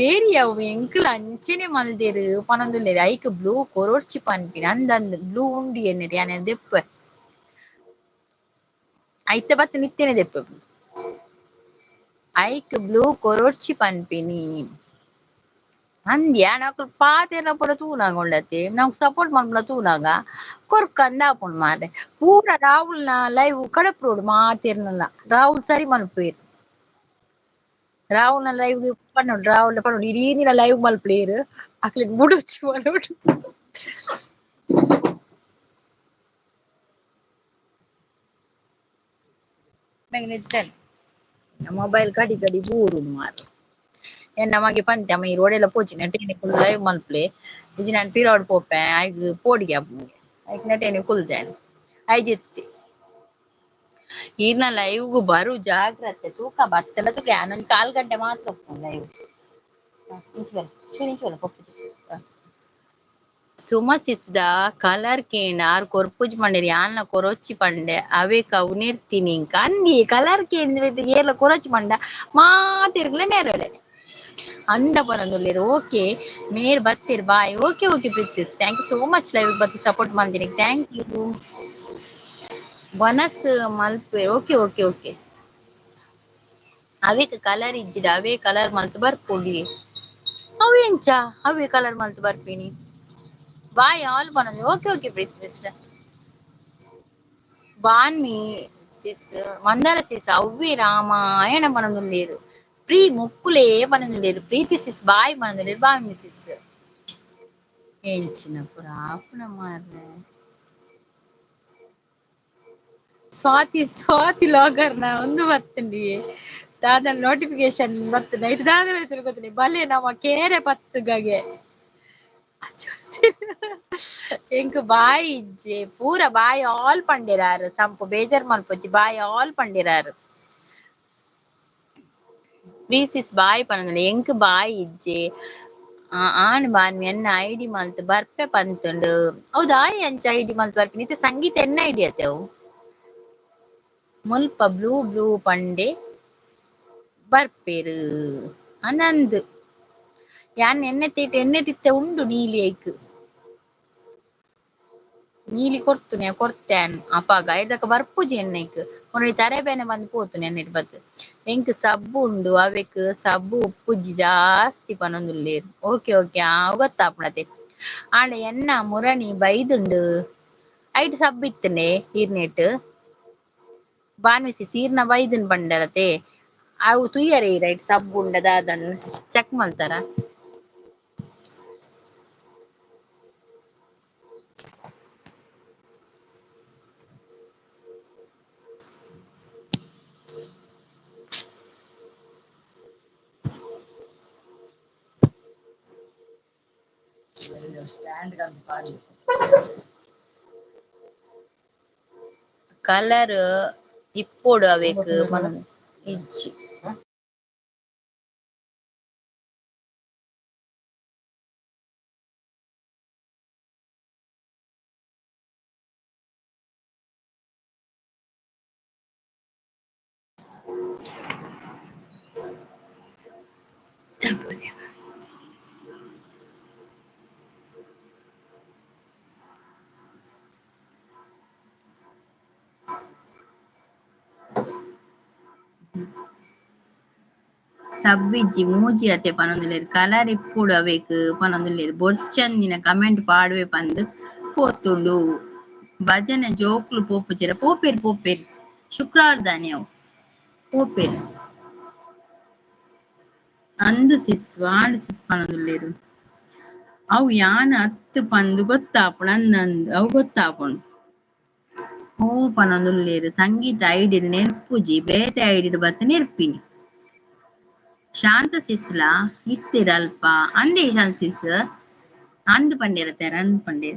ಏರಿಯಾವು ಎಂಕ್ಲ ಅಂಚೆನೆ ಮಲ್ದೆರ್ ಪನೊಂದುಲ್ಲೇರು ಐಕ್ ಬ್ಲೂ ಕೊರೊಡ್ಚಿ ಪನ್ಪಿನ ಅಂದಂದ್ ಬ್ಲೂ ಉಂಡು ಎನ್ನೆಟ್ ಯಾನ್ ದೆಪ್ಪೆ ಐತ ಬತ್ತ ನಿತ್ಯನೆ ದೆಪ್ಪೆ ಐಕ್ ಬ್ಲೂ ಕೊರೊಡ್ಚಿ ಪನ್ಪಿನಿ ಅಂದ್ಯಾ ನಾಕುಲು ಪಾತೆರ್ನ ಪೂರ ತೂನಗ ಉಂಡತೆ ನಮ್ಕ್ ಸಪೋರ್ಟ್ ಮನ್ಪುನ ತೂನಗ ಕೊರ್ಕಂದ ಆಪುಂಡು ಮಾರ್ರೆ ಪೂರ ರಾಹುಲ್ನ ಲೈವ್ ಕಡಪ್ರೊಡು ಮಾತೆರ್ನಲ ರಾಹುಲ್ ಸರಿ ಮಲ್ಪುವೆರ್ ರಾಹುಲ್ನ ಲೈವ್ ಪನ್ನೊಡು ರಾಹುಲ್ ಪನ್ನೊಡು ಇಡೀ ದಿನ ಲೈವ್ ಮಲ್ಪುವೆರ್ ಅಕ್ಲೆಗ್ ಬುಡೊಚ್ಚಿ ಮನೋಡು ಮೊಬೈಲ್ ಕಡಿ ಕಡಿ ಬೂರುಂಡು ಮಾರ್ರೆ ಎನ್ನ ಮಗೆ ಪಂತೆ ಅಮ್ಮ ಈ ರೋಡೆಲ್ಲ ಪೋಚಿ ನೆಟೆನೆ ಫುಲ್ ಲೈವ್ ಮಲ್ಪುಲೆ ಇಜಿ ನಾನ್ ಪಿರಾವುಡು ಪೋಪೆ ಐಕ್ ಪೋಡಿಗೆ ಆಪುಂಡು ಐಕ್ ನೆಟೆನೆ ಕುಲ್ದೇನೆ ಐಜಿತ್ತಿ ಈರ್ನ ಲೈವ್‌ಗು ಬರು ಜಾಗ್ರತೆ ತೂಕ ಬತ್ತಲ ತೂಕ ಯಾನೊಂದು 1/4 ಗಂಟೆ ಮಾತ್ರ ಉಪ್ಪುಂಡು ಲೈವ್ ಇಂಚಿ ಬಲ ಪಪ್ಪುಜಿ ಸುಮಸಿಸ್‌ದ ಕಲರ್ ಕೇಂಡ್ ಆರ್ ಕೊರ್ಪುಜಿ ಪಂಡೆರ್ ಯಾನ್ಲ ಕೊರೊಚ್ಚಿ ಪಂಡೆ ಅವೆ ಕವು ನೆರ್ತಿನಿಂಕ ಅಂದಿ ಕಲರ್ ಕೇಂದ್ ಏರ್ಲ ಕೊರೊಚ್ಚಿ ಪಂಡ ಮಾತೆರ್ಗ್ಲ ನೆರಳೆ ಅಂದ ಪನೊಂದುಲ್ಲೇರು ಓಕೆ ಮೇರ್ ಬತ್ತೆರ್ bye okay okay princess thank you so much live ಬತ್ತಿ ಸಪೋರ್ಟ್ ಮಂದಿನಿಗ್ ಥ್ಯಾಂಕ್ ಯು ಬನಸ್ ಮಲ್ಪೆ ಓಕೆ ಓಕೆ ಓಕೆ ಅವೆಕ್ ಕಲರ್ ಇಜ್ಜಿಡ ಅವೇ ಕಲರ್ ಮಲ್ತ್ ಬರ್ಪೊಡಿ ಅವು ಎಂಚ ಅವೇ ಕಲರ್ ಮಲ್ತ್ ಬರ್ಪಿನಿ ಬಾಯ್ ಆಲ್ ಪನೊಂದು okay okay princess Banmi sis Mandara sis ಅವ್ವೆ ರಾಮಾಯಣ ಪನೊಂದುಲ್ಲೇರು ಪ್ರೀ ಮುಕ್ಕುಲೇ ಪನೊಂದುಲ್ಲೇರು ಪ್ರೀತಿ ಸಿಸ್ ಬಾಯ್ ಪನೊಂದುಲ್ಲೇರು ಬಾನ್ಮಿ ಸಿಸ್ ಎಂಚಿನ ಪುರ ಆಪುನ ಮಾರ್ರೆ ಸ್ವಾತಿ ಲಾಗರ್ನ ಒಂದು ಬತ್ತುಂಡಿ ದಾದಲ್ ನೋಟಿಫಿಕೇಶನ್ ಬತ್ತು ನೈಟ್ ದಾದ ತಿರುಗುತ್ತೀನಿ ಬಲೆ ನಮ್ಮ ಕೇರೆ ಪತ್ತುಗಗೆ ಎಂಕ್ ಬಾಯಿ ಇಜ್ಜೆ ಪೂರ ಬಾಯಿ ಆಲ್ ಪಂಡೆರಾರು ಸಂಪು ಬೇಜಾರ್ ಮಲ್ಪೊಚ್ಚಿ ಬಾಯಿ ಆಲ್ ಪಂಡೆರಾರು ಪ್ರೀಸಿಸ್ ಬಾಯಿ ಪನೊಂದುಲ್ಲೆ ಎಂಕ್ ಬಾಯಿ ಇಜ್ಜೆ ಆಣ್ ಬಾನ್ಮಿ ಎನ್ನ ಐಡಿ ಮಲ್ತ್ ಬರ್ಪೆ ಪಂತುಂಡು ಹೌದಾ ಎಂಚ ಐಡಿ ಮಲ್ತ್ ಬರ್ಪಿನಿ ಇತ್ತೆ ಸಂಗೀತ ಎನ್ನ ಐಡಿ ಅತೆವು ಮುಲ್ಪ ಬ್ಲೂ ಬ್ಲೂ ಪಂಡೆ ಬರ್ಪೆರ್ ಅನಂದ್ ಯಾನ್ ಎನ್ನೆಟಿತ್ತೆ ಉಂಡು ನೀಲಿ ಐಕ್ ನೀಲಿ ಕೊರ್ತುನೆ ಕೊರ್ತೇನ್ ಅಪಾಗ ಐದಕ್ಕ ಬರ್ಪುಜಿ ಎನ್ನೈಕ್ ಒನ್ನಡಿ ತರೆಬೇನೆ ಬಂದ್ ಪೋತುನೆ ಎನ್ನೆಟ್ ಬತ್ ಎಂಕ್ ಸಬ್ಬು ಉಂಡು ಅವೆಕ್ ಸಬ್ಬು ಉಪ್ಪುಜಿ ಜಾಸ್ತಿ ಪನೊಂದುಲ್ಲೇರ್ ಓಕೆ ಓಕೆ ಗೊತ್ತಾಪುಣತೆ ಆಂಡ ಎನ್ನ ಮುರಣಿ ಬೈದುಂಡು ಐಟ್ ಸಬ್ಬು ಇತ್ತನೆ ಈರ್ನೆಟ್ ಬಾನ್ವಿಸಿ ಸೀರ್ನ ಬೈದುನ್ ಪಂಡರತೆ ಅವು ತುಯ್ಯರೆ ರೈಟ್ ಸಬ್ಬು ಉಂಡ ದಾದನ್ ಚೆಕ್ ಮಲ್ತಾರ కలర్ ఇప్పుడు అవేకు మనం ఇచ్చి ಸಬ್ಬಿಜ್ಜಿ ಮೂಜಿ ಅತ್ತೆ ಪನೊಂದುಲ್ಲೆರ್ ಕಲರ್ ಇಪ್ಪುಡು ಅವೇಕ್ ಪನೊಂದುಲ್ಲೆರ್ ಬೊರ್ಚಂದಿನ ಕಮೆಂಟ್ ಪಾಡುವೆ ಪಂದ್ ಪೋತುಂಡು ಭಜನೆ ಜೋಕ್ಲು ಪೋಪುಜೆರ ಪೋಪೆರ್ ಶುಕ್ರವಾರ ದಾನೆ ಅವು ಪೋಪೆರ್ ಅಂದು ಸಿಸ್ ವಾಂಡ್ ಸಿಸ್ ಪನೊಂದುಲ್ಲೆರ್ ಅವು ಯಾನ್ ಅತ್ತು ಪಂದ್ ಗೊತ್ತಾಪುಂಡು ಅಂದಂದು ಅವು ಗೊತ್ತಾಪುಂಡು ಓ ಪನೊಂದುಲ್ಲೆರ್ ಸಂಗೀತ ಐಡಿಡ್ ನೆರ್ಪುಜಿ ಬೇತೆ ಐಡಿಡ್ ಬತ್ತ ನೆರ್ಪಿನಿ ಶಾಂತ ಸಿಸ್ಲ ಇತ್ತಿರ ಅಲ್ಪ ಅಂದೇ ಶಾಂತ ಸಿಸ್ ಅಂದ್ ಪಂಡೇರ ಅಂದ್ ಪಂಡೇರ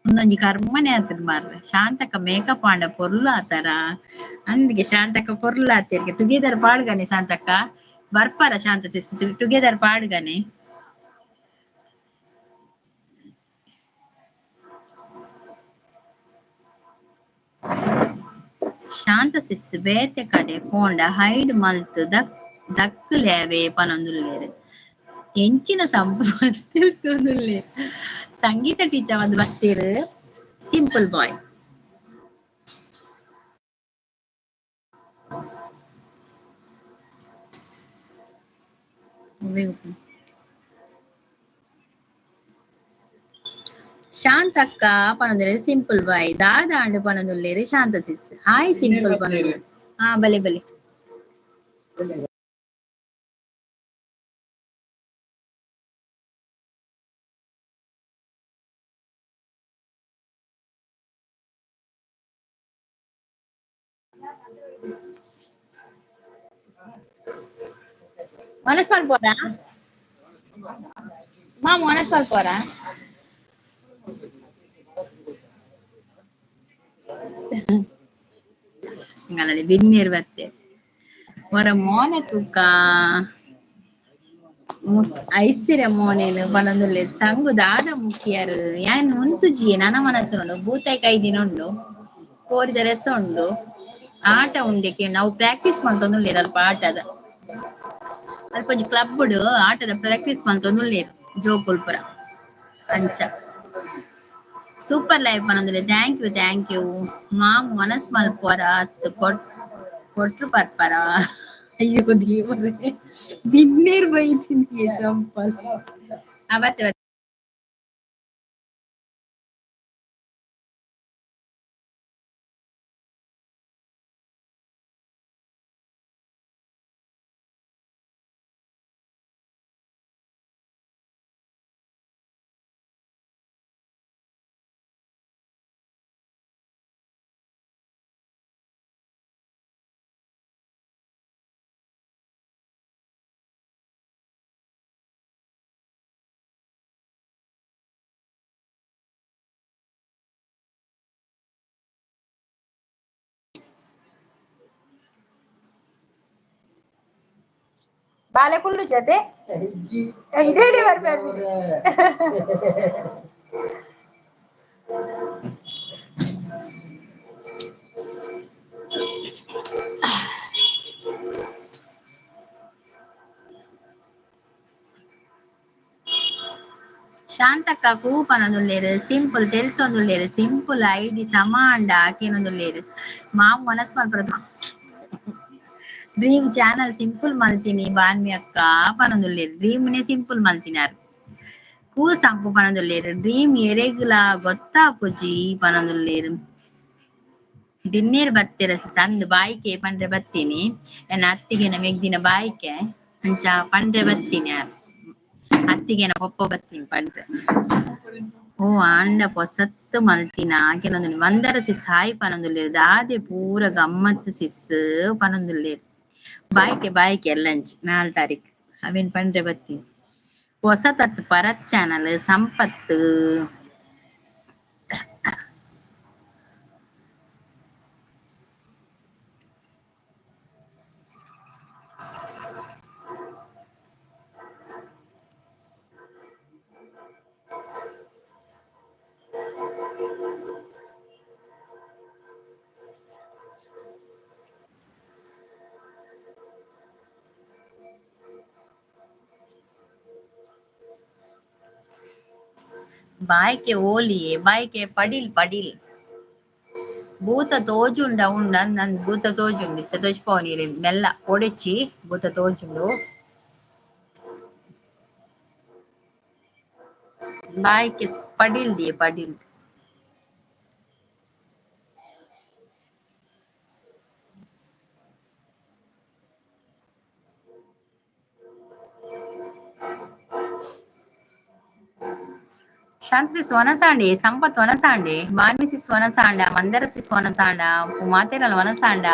ಒಂದೊಂಜಿ ಕರ್ಮನೆ ಆತದ ಮಾರ್ರೆ ಶಾಂತಕ್ಕ ಮೇಕಪ್ ಆಂಡ ಪೊರ್ಲು ಆತರ ಅಂದಿಗೆ ಶಾಂತಕ್ಕ ಪೊರ್ಲು ಆತಿರ್ಗೆ ಟುಗೆದರ್ ಪಾಡ್ಗನೆ ಶಾಂತಕ್ಕ ಬರ್ಪಾರ ಶಾಂತ ಸಿಸ್ ಟುಗೆದರ್ ಪಾಡ್ಗನೆ ಶಾಂತ ಸಿಸ್ ಬೇತೆ ಕಡೆ ಪೋಂಡ ಹೈಡ್ ಮಲ್ತ್ ದಕ್ಕಲೇವೆ ಪನೊಂದುಲ್ಲೆರ್ ಎಂಚಿನ ಸಂಪತ್ತೊಂದುಲ್ಲೆರ್ ಸಂಗೀತ ಟೀಚರ್ ಒಂದು ಬತ್ತೀರ್ ಸಿಂಪಲ್ ಬಾಯ್ ಶಾಂತಕ್ಕ ಪನೊಂದುಲ್ಲೆರ್ ಸಿಂಪಲ್ ಬಾಯ್ ದಾದಾಂಡ್ ಪನೊಂದುಲ್ಲೆರ್ ಶಾಂತ ಸಿಸ್ ಹಾಯ್ ಸಿಂಪಲ್ ಪನೊಂದುಲ್ಲೆರ್ ಹಾ ಬಲೆ ಬಲೆ ಮನಸ್ ಮಲ್ಪೋರಾ ಮನಸ್ ಮಲ್ಪೋರಾ ಇಂಗಲ್ಲಡೆ ಬಿನ್ನೇರ್ ಬತ್ತೆ ಹೊರ ಮೋನೆ ತೂಕ ಐಸಿರ ಮೋನೇನು ಪನೊಂದುಲ್ಲೆರ್ ಸಂಗು ದಾದ ಮುಖ್ಯರ್ ಯಾನ್ ಉಂತುಜಿ ನನ ಮನಸ್ಸುಂಡು ಬೂತಾಯಿ ಕೈದಿನ ಕೋರಿದ ರೆಸ ಉಂಡು ಆಟ ಉಂಡೆಕೆ ನಾವು ಪ್ರಾಕ್ಟೀಸ್ ಮಂತೊಂದುಲ್ಲೆರ್ ಅಲ್ಪ ಆಟದ ಅಲ್ಪ ಒಂಜಿ ಕ್ಲಬ್ಡ್ ಆಟದ ಪ್ರಾಕ್ಟೀಸ್ ಮಂತೊಂದುಲ್ಲೆರ್ ಜೋಕುಲ್ಪುರ ಅಂಚ ಸೂಪರ್ ಲೈವ್ ಪನೊಂದುಲ್ಲೆರ್ ಥ್ಯಾಂಕ್ ಯು ಮಾಮು ಮನಸ್ ಮಲ್ಪುವರ ಅತ್ತು ಕೊಟ್ರು ಪರ್ಪರ ಅಯ್ಯೋ ದೇವರೇ ಬಿನ್ನೇರ್ ಬೈತಿನಿ ಸಂಪಲ್ ಅವತ್ತೆ ಬಾಲೆ ಕುಲ್ಲು ಜತೆ ಇಡೀ ಬರ್ಬೇಕು ಶಾಂತಕ್ಕ ಕೂಪನೊಂದುಲ್ಲೆರ್ ಸಿಂಪಲ್ ತೆಲ್ತೊಂದುಲ್ಲೆರ್ ಸಿಂಪಲ್ ಐಡಿ ಸಮಾಂಡ ಆಕೆನೊಂದುಲ್ಲೆರ್ ಮಾವು ಮನಸ್ ಮಲ್ಪುರ ಡ್ರೀಮ್ ಚಾನಲ್ ಸಿಂಪಲ್ ಮಲ್ತಿನಿ ಬಾನ್ಮಿ ಅಕ್ಕ ಪನೊಂದುಲ್ಲೆರ್ ಡ್ರೀಮ್ನೆ ಸಿಂಪಲ್ ಮಲ್ತಿನಾರ್ ಕೂ ಸಂಪು ಪನೊಂದುಲ್ಲೆರ್ ಡ್ರೀಮ್ ಎರೆಗ್ಲ ಗೊತ್ತಾಪುಜಿ ಪನೊಂದುಲ್ಲೆರ್ ದಿನ್ನೇರ್ ಬತ್ತೆರ ಸಂದ್ ಬಾಯಿಕೆ ಪಂಡ್ರೆ ಬತ್ತೀನಿ ಎನ್ನ ಅತ್ತಿಗೆನ ಮೆಗ್ದಿನ ಬಾಯಿಕೆ ಅಂಚ ಪಂಡ್ರೆ ಬತ್ತೀನಿ ಅತ್ತಿಗೆನ ಪೊಪ್ಪ ಬತ್ತೀನಿ ಪಂಡ್ರೆ ಓ ಆಂಡ ಪೊಸತ್ತು ಮಲ್ತಿನ ಕೆಲವೊಂದು ಮಂದರ ಸಿಸ್ ಹಾಯ್ ಪನೊಂದುಲ್ಲೆರ್ ದಾದೆ ಪೂರ ಗಮ್ಮತ್ ಸಿಸ್ ಪನೊಂದುಲ್ಲೆರ್ ಬಾಯಿಕೆ ಎಲ್ಲಂಚಿ 4 ತಾರೀಕು ಅವೇನ್ ಪಂಡ್ರೆ ಬತ್ತೀನಿ ಹೊಸತತ್ ಭರತ್ ಚಾನಲ್ ಸಂಪತ್ ಬಾಯ್ಕೆ ಓಲಿಯೆ ಬಾಯ್ಕೆ ಪಡಿಲ್ ಪಡಿಲ್ ಭೂತ ತೋಜುಂಡ ಉಂಡ ನನ್ ಭೂತ ತೋಜುಂಡು ಇತ್ತ ತೋಜ್ಪವನಿ ಮೆಲ್ಲ ಒಡೆಚಿ ಭೂತ ತೋಜುಂಡು ಬಾಯ್ಕೆ ಪಡಿಲ್ ದಿಯೆ ಪಡಿಲ್ ಶಾಂತಿ ವನಸಾಂಡೆ ಸಂಪತ್ ವನಸಾಂಡೆ ಮಾನ್ವಿಸಿಸ್ ವನಸಾಂಡ ಮಂದರಸಿಸ್ ವನಸಾಂಡ ಮಾತೆರಲ್ ವನಸಾಂಡ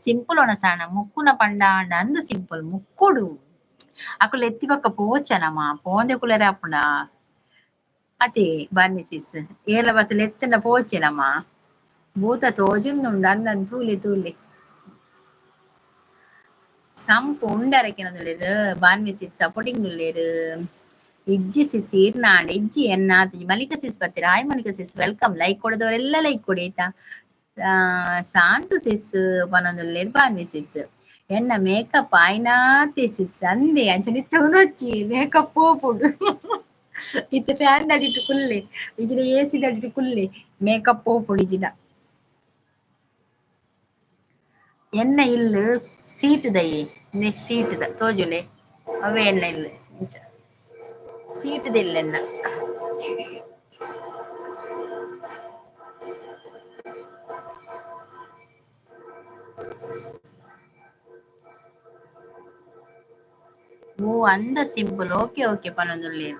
సింపుల్ వనసాండ ముక్కున పండాండ అందు సింపుల్ ముక్కుడు అకులు ఎత్తి పక్క పోవచ్చనమ్మా పోందే కులరాపుడా అతి బాన్మిసిస్ ఏల బతులు ఎత్తిన పోవచ్చేనమ్మా భూత తోజుందుండు అందని తూలి తూలి సంపు ఉండరకినదులేరు బాన్మిసిస్ సపోర్టింగ్ లేరు ಇಜ್ಜಿ ಸಿಸ್ ಈರ್ನಾಡ್ ಇಜ್ಜಿ ಎನ್ನಾತ್ ಮಲಿಕ ಸಿಸ್ ಬತ್ತೀರ ಹಾಯ್ ಮಲಿಕ ಸಿಸ್ ವೆಲ್ಕಮ್ ಲೈಕ್ ಕೊಡದವರೆಲ್ಲ ಲೈಕ್ ಕೊಡಿ ಆಯ್ತಾ ಶಾಂತು ಸಿಸ್ ಪನೊಂದುಲ್ಲೇರ್ ಬಾನ್ವಿ ಸಿಸ್ ಎನ್ನ ಮೇಕಪ್ ಆಯ್ನಾತಿ ಸಿಸ್ ಅಂದೆ ಅಂಚನೆ ತಗೊಂಡೊಚ್ಚಿ ಮೇಕಪ್ ಪೋಪುಡು ಇತ್ತ ಫ್ಯಾನ್ ದಡಿಟ್ಟು ಕುಲ್ಲೆ ಇಜಿನ ಎಸಿ ದಡಿಟ್ಟು ಕುಲ್ಲೆ ಮೇಕಪ್ ಪೋಪುಡು ಇಜಿನ ಎನ್ನ ಇಲ್ಲು ಸೀಟ್ ದಯ್ಯೆ ನೆಕ್ಸ್ಟ್ ಸೀಟ್ ದ ತೋಜುಲೆ ಅವೇ ಎನ್ನ ಇಲ್ಲು ಸೀಟ್ ದಿಲ್ಲೆನ್ನ ಓ ಅಂದ ಸಿಂಪಲ್ ಓಕೆ ಓಕೆ ಪನೊಂದುಲ್ಲೇರು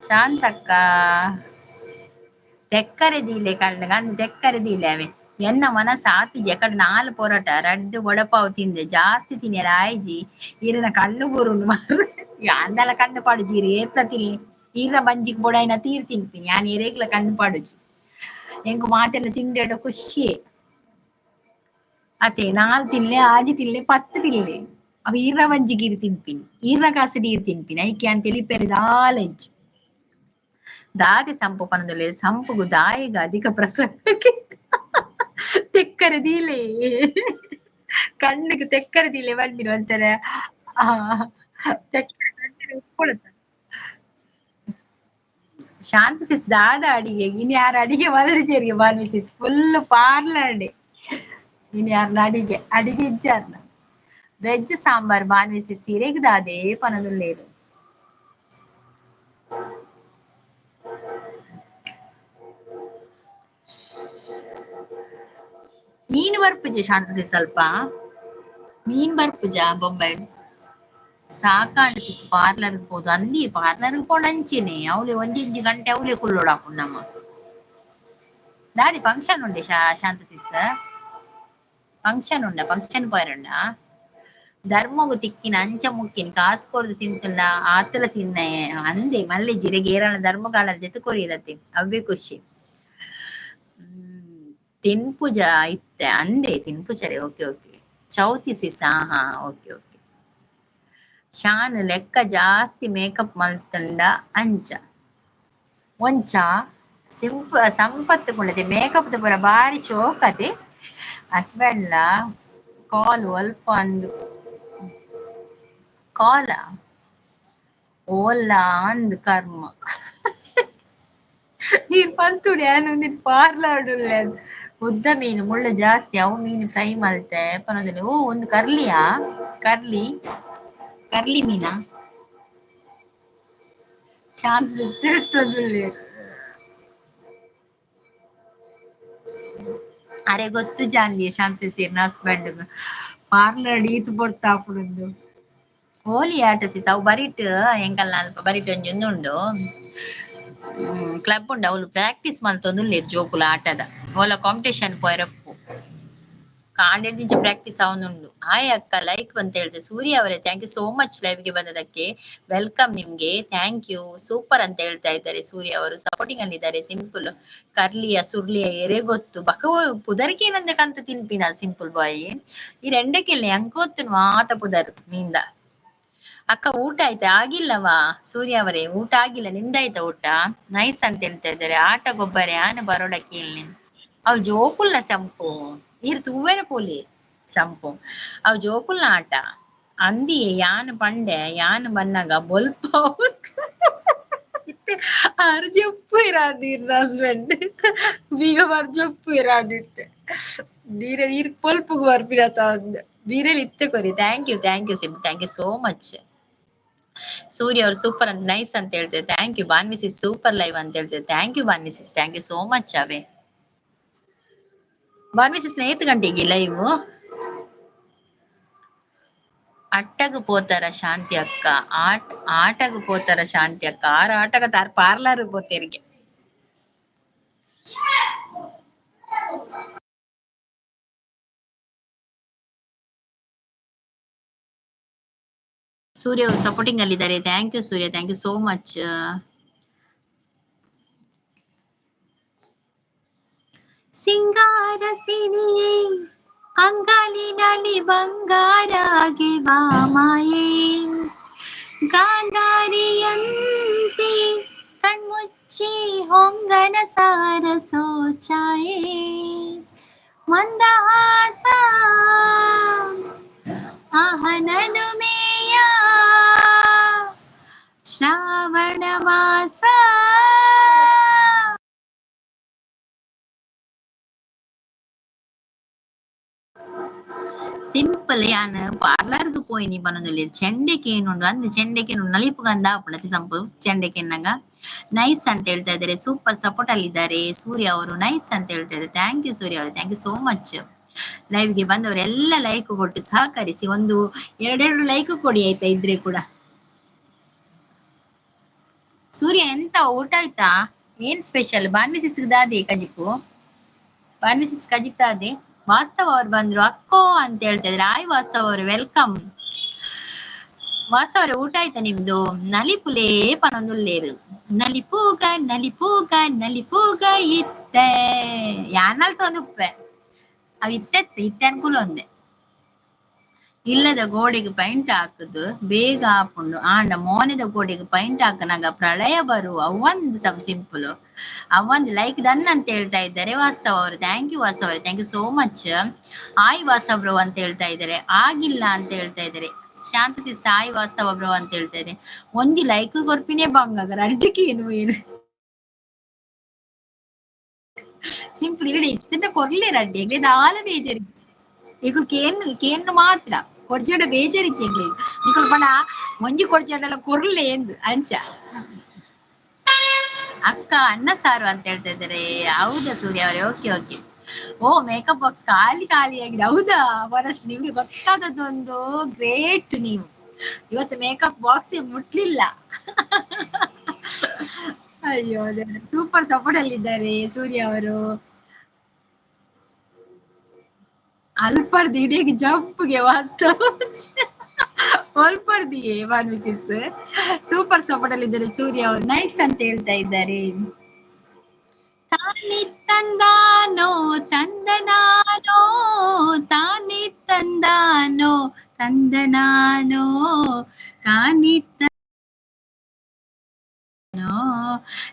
ಶಾಂತಕ್ಕ ತೆಕ್ಕರೆದೀಲೆ ಕಣ್ಣಗ ಅಂದ್ ತೆಕ್ಕರೆದೀಲೆ ಅವೆ ಎನ್ನ ಮನಸ್ಸು ಆತಿಜಿ ಅಕಡೆ ನಾಲ್ ಪೊರಟ ರಡ್ಡು ವಡಪಾವ್ ತಿಂದೆ ಜಾಸ್ತಿ ತಿನ್ನೆರ ಆಯ್ಜಿ ಈರನ ಕಣ್ಣು ಬುರುಂಡು ಮಾರು ಅಂದಲ ಕಣ್ಣು ಪಾಡುಜಿ ಏರ್ಲ ತಿನ್ಲಿ ಈರ ಬಂಜಿಗ್ ಬೊಡಾಯ್ನ ತೀರ್ ತಿನ್ಪಿನಿ ಯಾನ್ ಏರೇಗ್ಲ ಕಣ್ಣು ಪಾಡುಜಿ ಎಂಕು ಮಾತೆಲ್ಲ ತಿಂಡೆಡ ಖುಷಿಯೇ ಅತೆ ನಾಲ್ ತಿನ್ಲೆ ಆಜಿ ತಿನ್ಲೆ ಪತ್ತು ತಿನ್ಲೆ ಅವ ಈರ್ನ ಬಂಜಿಗ್ ಇರ್ ತಿನ್ಪಿನಿ ಈರ್ನ ಕಾಸಡಿ ಇರ್ ತಿನ್ಪಿನಿ ಐಕೆ ಅಂತ ಎಲಿಪೆರೆ ದಾಲೆಜ್ಜಿ ದಾದೆ ಸಂಪು ಪನದೊಲೆ ಸಂಪುಗು ದಾಯಿಗ ಅಧಿಕ ಪ್ರಸಂಗಕ್ಕೆ ತೆಕ್ಕರೆ ದೀಲೆ ಕಣ್ಣಿಗೆ ತೆಕ್ಕರೆ ದೀಲೆ ಬಂದಿರು ಅಂತಾರೆ ತೆಕ್ಕರೆ ಉಟ್ಕೊಳ್ತಾರೆ ಶಾಂತಿ ಸಿಸ್ ದಾದ ಅಡಿಗೆ ಇನ್ ಯಾರ ಅಡಿಗೆ ಮಲ್ಡಿಜೇರಿಗೆ ಬಾನ್ವಿ ಸಿಸ್ ಫುಲ್ ಪಾರ್ಲರ್ಡೆ ಇನ್ ಯಾರ ಅಡಿಗೆ ಅಡಿಗೆ ಇಜ್ಜಾರ್ನ ವೆಜ್ ಸಾಂಬಾರ್ ಬಾನ್ವಿ ಸಿಸ್ ಇರೆಗ್ ದಾದೆ ಪನದುಲ್ಲೇರು ಮೀನು ಬರ್ಪುಜೆ ಶಾಂತಿ ಸಿಸ್ ಸ್ವಲ್ಪ ಮೀನ್ ಬರ್ಪುಜ ಬೊಂಬೈ ಸಾಕಾಂಡ್ ಸಿಸ್ ಪಾರ್ಲರ್ ಹೋದು ಅಂದಿ ಪಾರ್ಲರ್ ಪೋಂಡಂಚೆನೆ ಅವಳೆ ಒಂಜಿಂಜಿ ಗಂಟೆ ಅವಳೆ ಕುಲ್ಲೋಡಾಪುಂಡು ನಮ್ಮ ದಾದಿ ಫಂಕ್ಷನ್ ಉಂಡೆ ಶಾಂತ ಸಿಸ್ ಫಂಕ್ಷನ್ ಉಂಡ ಫಂಕ್ಷನ್ ಪೋಯರುಂಡ ಧರ್ಮಗು ತಿಕ್ಕಿನ ಅಂಚ ಮುಕ್ಕಿನ ಕಾಸು ಕೊರ್ದು ತಿಂತುಂಡ ಆತಲ ತಿನ್ನೆ ಅಂದೆ ಮಲ್ಲೆ ಜಿರೆಗೆ ಏರಾಳ ಧರ್ಮಗಾಲ ಜೊತೆ ಕೊರಿಯಲತ್ತೆ ಅವೇ ಖುಷಿ ತಿನ್ಪುಜ ಇತ್ತೆ ಅಂದೆ ತಿನ್ಪುಜರೆ ಓಕೆ ಓಕೆ ಚೌತಿ ಸಿಸ್ ಹಾ ಓಕೆ ಓಕೆ ಶಾನ್ ಲೆಕ್ಕ ಜಾಸ್ತಿ ಮೇಕಪ್ ಮಲ್ತುಂಡ ಅಂಚ ಒಂಚ ಸಂಪತ್ತು ಕುಂಡತೆ ಮೇಕಪ್ ಪೂರ ಬಾರಿ ಶೋಕತೆ ಹಸ್ಬೆಂಡ್ಲ ಕಾಲ್ ಒಲ್ಪ ಅಂದು ಕಾಲ ಓಲ್ಲ ಅಂದ್ ಕರ್ಮ ನೀನ್ ಪಂತುಡಿ ಏನೊಂದಿ ಪಾರ್ಲಾಡುಲ್ಲೆ ಉದ್ದ ಮೀನು ಮುಳ್ಳು ಜಾಸ್ತಿ ಅವು ಮೀನು ಫ್ರೈ ಮಲ್ತೆ ಪನೊಂದುಲ್ಲೆ ಓ ಒಂದು ಕರ್ಲಿಯಾ ಕರ್ಲಿ ಕರ್ಲಿ ಮೀನಾ ಚಾನ್ಸಸ್ ತಿರುಗ್ತದುಲ್ಲೆ ಅರೆ ಗೊತ್ತು ಜಾನ್ಲಿ ಶಾಂತಿ ಸೇರ್ನ ಹಸ್ಬೆಂಡ್ ಪಾರ್ಲರ್ ಈತು ಪೊರ್ತಾಪುಡುಂದು ಓಲಿ ಆಟ ಸಿಸ್ ಅವು ಬರಿಟ್ ಎಂಕಲ್ನ ಅಲ್ಪ ಬರಿಟ್ ಒಂಜಿ ಉಂದುಂಡು ಕ್ಲಬ್ ಉಂಡು ಅವಳು ಪ್ರಾಕ್ಟೀಸ್ ಮಲ್ತೊಂದುಲ್ಲೆರ್ ಜೋಕುಲ ಆಟದ ಓಲ ಕಾಂಪಿಟೇಷನ್ ಪೋಯರಪ್ಪು ಕಾಂಡೆಡ್ಜಿಂಚ ಪ್ರಾಕ್ಟೀಸ್ ಅವನುಂಡು. ಹಾಯ್ ಅಕ್ಕ ಲೈಕ್ ಅಂತ ಹೇಳಿದೆ. ಸೂರ್ಯ ಅವರೇ ಥ್ಯಾಂಕ್ ಯು ಸೋ ಮಚ್ ಲೈವ್ಗೆ ಬಂದದಕ್ಕೆ. ವೆಲ್ಕಮ್ ನಿಮ್ಗೆ, ಥ್ಯಾಂಕ್ ಯು. ಸೂಪರ್ ಅಂತ ಹೇಳ್ತಾ ಇದ್ದಾರೆ ಸೂರ್ಯ ಅವರು. ಸಪೋರ್ಟಿಂಗ್ ಅಲ್ಲಿದ್ದಾರೆ. ಸಿಂಪಲ್ ಕರ್ಲಿಯ ಸುರ್ಲಿಯ ಎರೆ ಗೊತ್ತು ಬಕವ ಪುದರ್ಕೆ ನಂದ ಕಂತ ತಿನ್ಪಿನ ಸಿಂಪಲ್ ಬಾಯ್ ಈ ರೆಂಡಕ್ಕೆಲ್ಲ ಅಂಕೋತ್ತು ಮಾತ ಪುದರ್ ನಿಂದ. ಅಕ್ಕ ಊಟ ಆಯ್ತಾ? ಆಗಿಲ್ಲವಾ ಸೂರ್ಯ ಅವರೇ, ಊಟ ಆಗಿಲ್ಲ. ನಿಮ್ದಾಯ್ತಾ ಊಟ? ನೈಸ್ ಅಂತ ಹೇಳ್ತಾ ಇದ್ದಾರೆ. ಆಟ ಗೊಬ್ಬರ ಆನೆ ಬರೋಡಕ್ಕೆ ಇಲ್ಲಿ ಅವ್ ಜೋಕುಲ್ನ ಸಂಪು ನೀರು ತೂವೇನ ಪೋಲಿ ಸಂಪು ಅವ್ ಜೋಕುಲ್ನ ಆಟ ಅಂದಿ ಯಾನ್ ಪಂಡೆ ಯಾನ್ ಬನ್ನಾಗ ಬೊಲ್ಪ ಅರ್ಜಪ್ಪು ಇರಾದಿರ್ ಹಸ್ಬೆಂಡ್ ಬೀಗ ಬರ್ಜಪ್ಪು ಇರಾದಿತ್ತೆ ನೀರು ಪೊಲ್ಪುಗು ಬರ್ಪಿರತ್ತ ಅಂದ್ ಬೀರೆಲ್ ಇತ್ತೆ ಕೊರಿ. ಥ್ಯಾಂಕ್ ಯು ಸಿಮ್, thank you so much. Surya ಅವ್ರು ಸೂಪರ್ ಅಂತ ನೈಸ್ ಅಂತ ಹೇಳ್ತೇವೆ. Thank you. ಬಾನ್ವಿಸಿಸ್ ಸೂಪರ್ ಲೈವ್ ಅಂತ ಹೇಳ್ತೇವೆ. ಥ್ಯಾಂಕ್ ಯು ಬಾನ್ವಿಸಿಸ್, ಥ್ಯಾಂಕ್ ಯು ಸೋ ಮಚ್. ಅವೇ ಬಾನ್ವಿಸಿಸ್ 8 ಗಂಟೆಗೆ ಲೈವ್. ಅಟ್ಟಗ ಪೋತಾರ ಶಾಂತಿ ಅಕ್ಕ, ಆಟಗ ಪೋತಾರ ಶಾಂತಿ ಅಕ್ಕ. ಆಟಗ ತಾರ್ ಪಾರ್ಲರ್ ಪೋತೇರಿಗೆ. ಸೂರ್ಯ ಅವರು ಸಪೋರ್ಟಿಂಗ್ ಅಲ್ಲಿದ್ದಾರೆ. Thank you Surya, thank you so much. ಸಿಂಗಾರ ಸಿರಿಯೇ ಅಂಗಾಲಿನಲ್ಲಿ ಬಂಗಾರಾಗಿ ಮಾಯೇ ಗಾಂಧಾರಿಯಂತೆ ಕಣ್ಮುಚ್ಚಿ ಹೊಂಗನ ಸಾರ ಸೋಚಾಯೇ ಮಂದಹಾಸ ಆಹನನು ಮೇಯ ಶ್ರಾವಣ ಮಾಸ. ಸಿಂಪಲ್ ಯಾನ್ ಪಾರ್ಲರ್ಗೆ പോയി നീ പറഞ്ഞില്ലേ ಚೆಂಡೆಕೇನುಂಡು ಅಂದ್ ಚೆಂಡೆಕೇನು ನಲಿಪು ಗಂಧ ಆಪುಳತಿ ಸಂಪು ಚೆಂಡೆಕೆನ್ನಗ ನೈಸ್ ಅಂತ ಹೇಳ್ತಾ ಇದ್ದಾರೆ. ಸೂಪರ್ ಸಪೋರ್ಟ್ ಅಲ್ಲಿದ್ದಾರೆ ಸೂರ್ಯ ಅವರು. ನೈಸ್ ಅಂತ ಹೇಳ್ತಾ ಇದ್ದಾರೆ. ಥ್ಯಾಂಕ್ ಯು ಸೂರ್ಯ ಅವರು, ಥ್ಯಾಂಕ್ ಯು ಸೋ ಮಚ್. ಲೈವ್ಗೆ ಬಂದವರೆಲ್ಲ ಲೈಕ್ ಕೊಟ್ಟು ಸಹಕರಿಸಿ. ಒಂದು 2 ಲೈಕ್ ಕೊಡಿ ಆಯ್ತಾ ಇದ್ರೆ ಕೂಡ. ಸೂರ್ಯ ಎಂತ ಊಟ ಆಯ್ತಾ? ಏನ್ ಸ್ಪೆಷಲ್? ಬಾನ್ವಿಸಿಸ್ ದಾದೆ ಕಜಿಪು, ಬಾನ್ವಿಸಿಸ್ ಕಜಿಪ್ ದಾದೆ. ವಾಸ್ತವ ಅವ್ರು ಬಂದ್ರು ಅಕ್ಕೋ ಅಂತ ಹೇಳ್ತಾ ಇದ್ರೆ. ಆಯ್ ವಾಸ್ತವ ಅವರು ವೆಲ್ಕಮ್. ವಾಸ್ತವ ಅವ್ರ ಊಟ ಆಯ್ತಾ ನಿಮ್ದು? ನಲಿಪುಲೇ ಪನೊಂದುಲ್ಲೇರು ನಲಿಪೂಗ ನಲಿಪೂಗ ನಲಿಪೂಗ ಇತ್ತೆ ಯಾನಲ್ತ ಒಂದು ಉಪ್ಪೆ ಅವ್ ಇತ್ತೆ ಅನ್ಕೂಲ ಒಂದೆ. ಇಲ್ಲದ ಗೋಡೆಗೆ ಪೈಂಟ್ ಹಾಕುದು ಬೇಗ ಹಾಕೊಂಡು ಆಂಡ ಮೋನೆದ ಗೋಡೆಗೆ ಪೈಂಟ್ ಹಾಕನಾಗ ಪ್ರಳಯ ಬರುವ ಅವಂದು ಸಿಂಪಲ್ ಅವಂದು ಲೈಕ್ ಡನ್ ಅಂತ ಹೇಳ್ತಾ ಇದ್ದಾರೆ ವಾಸ್ತವ ಅವರು. ಥ್ಯಾಂಕ್ ಯು ವಾಸ್ತವ ಅವರು, ಥ್ಯಾಂಕ್ ಯು ಸೋ ಮಚ್. ಆಯ್ ವಾಸ್ತವ ಬ್ರೋ ಅಂತ ಹೇಳ್ತಾ ಇದ್ದಾರೆ. ಆಗಿಲ್ಲ ಅಂತ ಹೇಳ್ತಾ ಇದ್ದಾರೆ. ಶಾಂತತಿ ಸಾಯಿ ವಾಸ್ತವ ಬ್ರೋ ಅಂತ ಹೇಳ್ತಾ ಇದ್ದಾರೆ. ಒಂದು ಲೈಕ್ ಕೊರ್ಪಿನೇ ಬಂಗಾಗ ಅಡ್ಡಿಗೆ ಏನು ಸಿಂಪಲ್ ಇರಡಿ ಇತ್ತಿನ ಕೊರ್ಲೆ ರಡ್ಡಿ ಎಗ್ಲಿದ ಆಲ ಬೇಜಾರಿಚ್ಚು ಈಗ ಕೇನ್ನು ಮಾತ್ರ ಕೊಡ್ಜಾಡ ಬೇಜಾರಿಚ್ಚೆಗ್ಲಿ ನಿಕಲ್ ಪಣ ಒಂಜಿ ಕೊಡ್ಜಾಡೆಲ್ಲ ಕೊರ್ಲೆ ಎಂದು ಅಂಚ. ಅಕ್ಕ ಅನ್ನ ಸಾರು ಅಂತ ಹೇಳ್ತಾ ಇದ್ದಾರೆ. ಹೌದಾ ಸೂರ್ಯ ಅವರೇ? Okay okay. ಓ ಮೇಕಪ್ ಬಾಕ್ಸ್ ಖಾಲಿ ಆಗಿದೆ. ಹೌದಾ ಮನಷ್ಟು ನಿಮ್ಗೆ ಗೊತ್ತಾದದ್ದೊಂದು ಗ್ರೇಟ್. ನೀವು ಇವತ್ತು ಮೇಕಪ್ ಬಾಕ್ಸ್ ಮುಟ್ಲಿಲ್ಲ. ಅಯ್ಯೋ ಸೂಪರ್ ಸಪೋರ್ಟ್ ಅಲ್ಲಿದ್ದಾರೆ ಸೂರ್ಯ ಅವರು. ಅಲ್ಪರ್ದಿ ಇಡೀ ಜಂಪ್ಗೆ ವಾಸ್ತವ ಅಲ್ಪರ್ದಿಯೇ ಬಾನ್ವಿಸಿಸ್ ಸೂಪರ್ ಸಪೋರ್ಟ್ ಅಲ್ಲಿದ್ದಾರೆ ಸೂರ್ಯ ಅವರು. ನೈಸ್ ಅಂತ ಹೇಳ್ತಾ ಇದ್ದಾರೆ. ತಾನಿ ತಂದಾನೋ ತಂದನಾನೋ ತಾನಿ ತಂದಾನೋ ತಂದನಾನೋ ತಾನಿ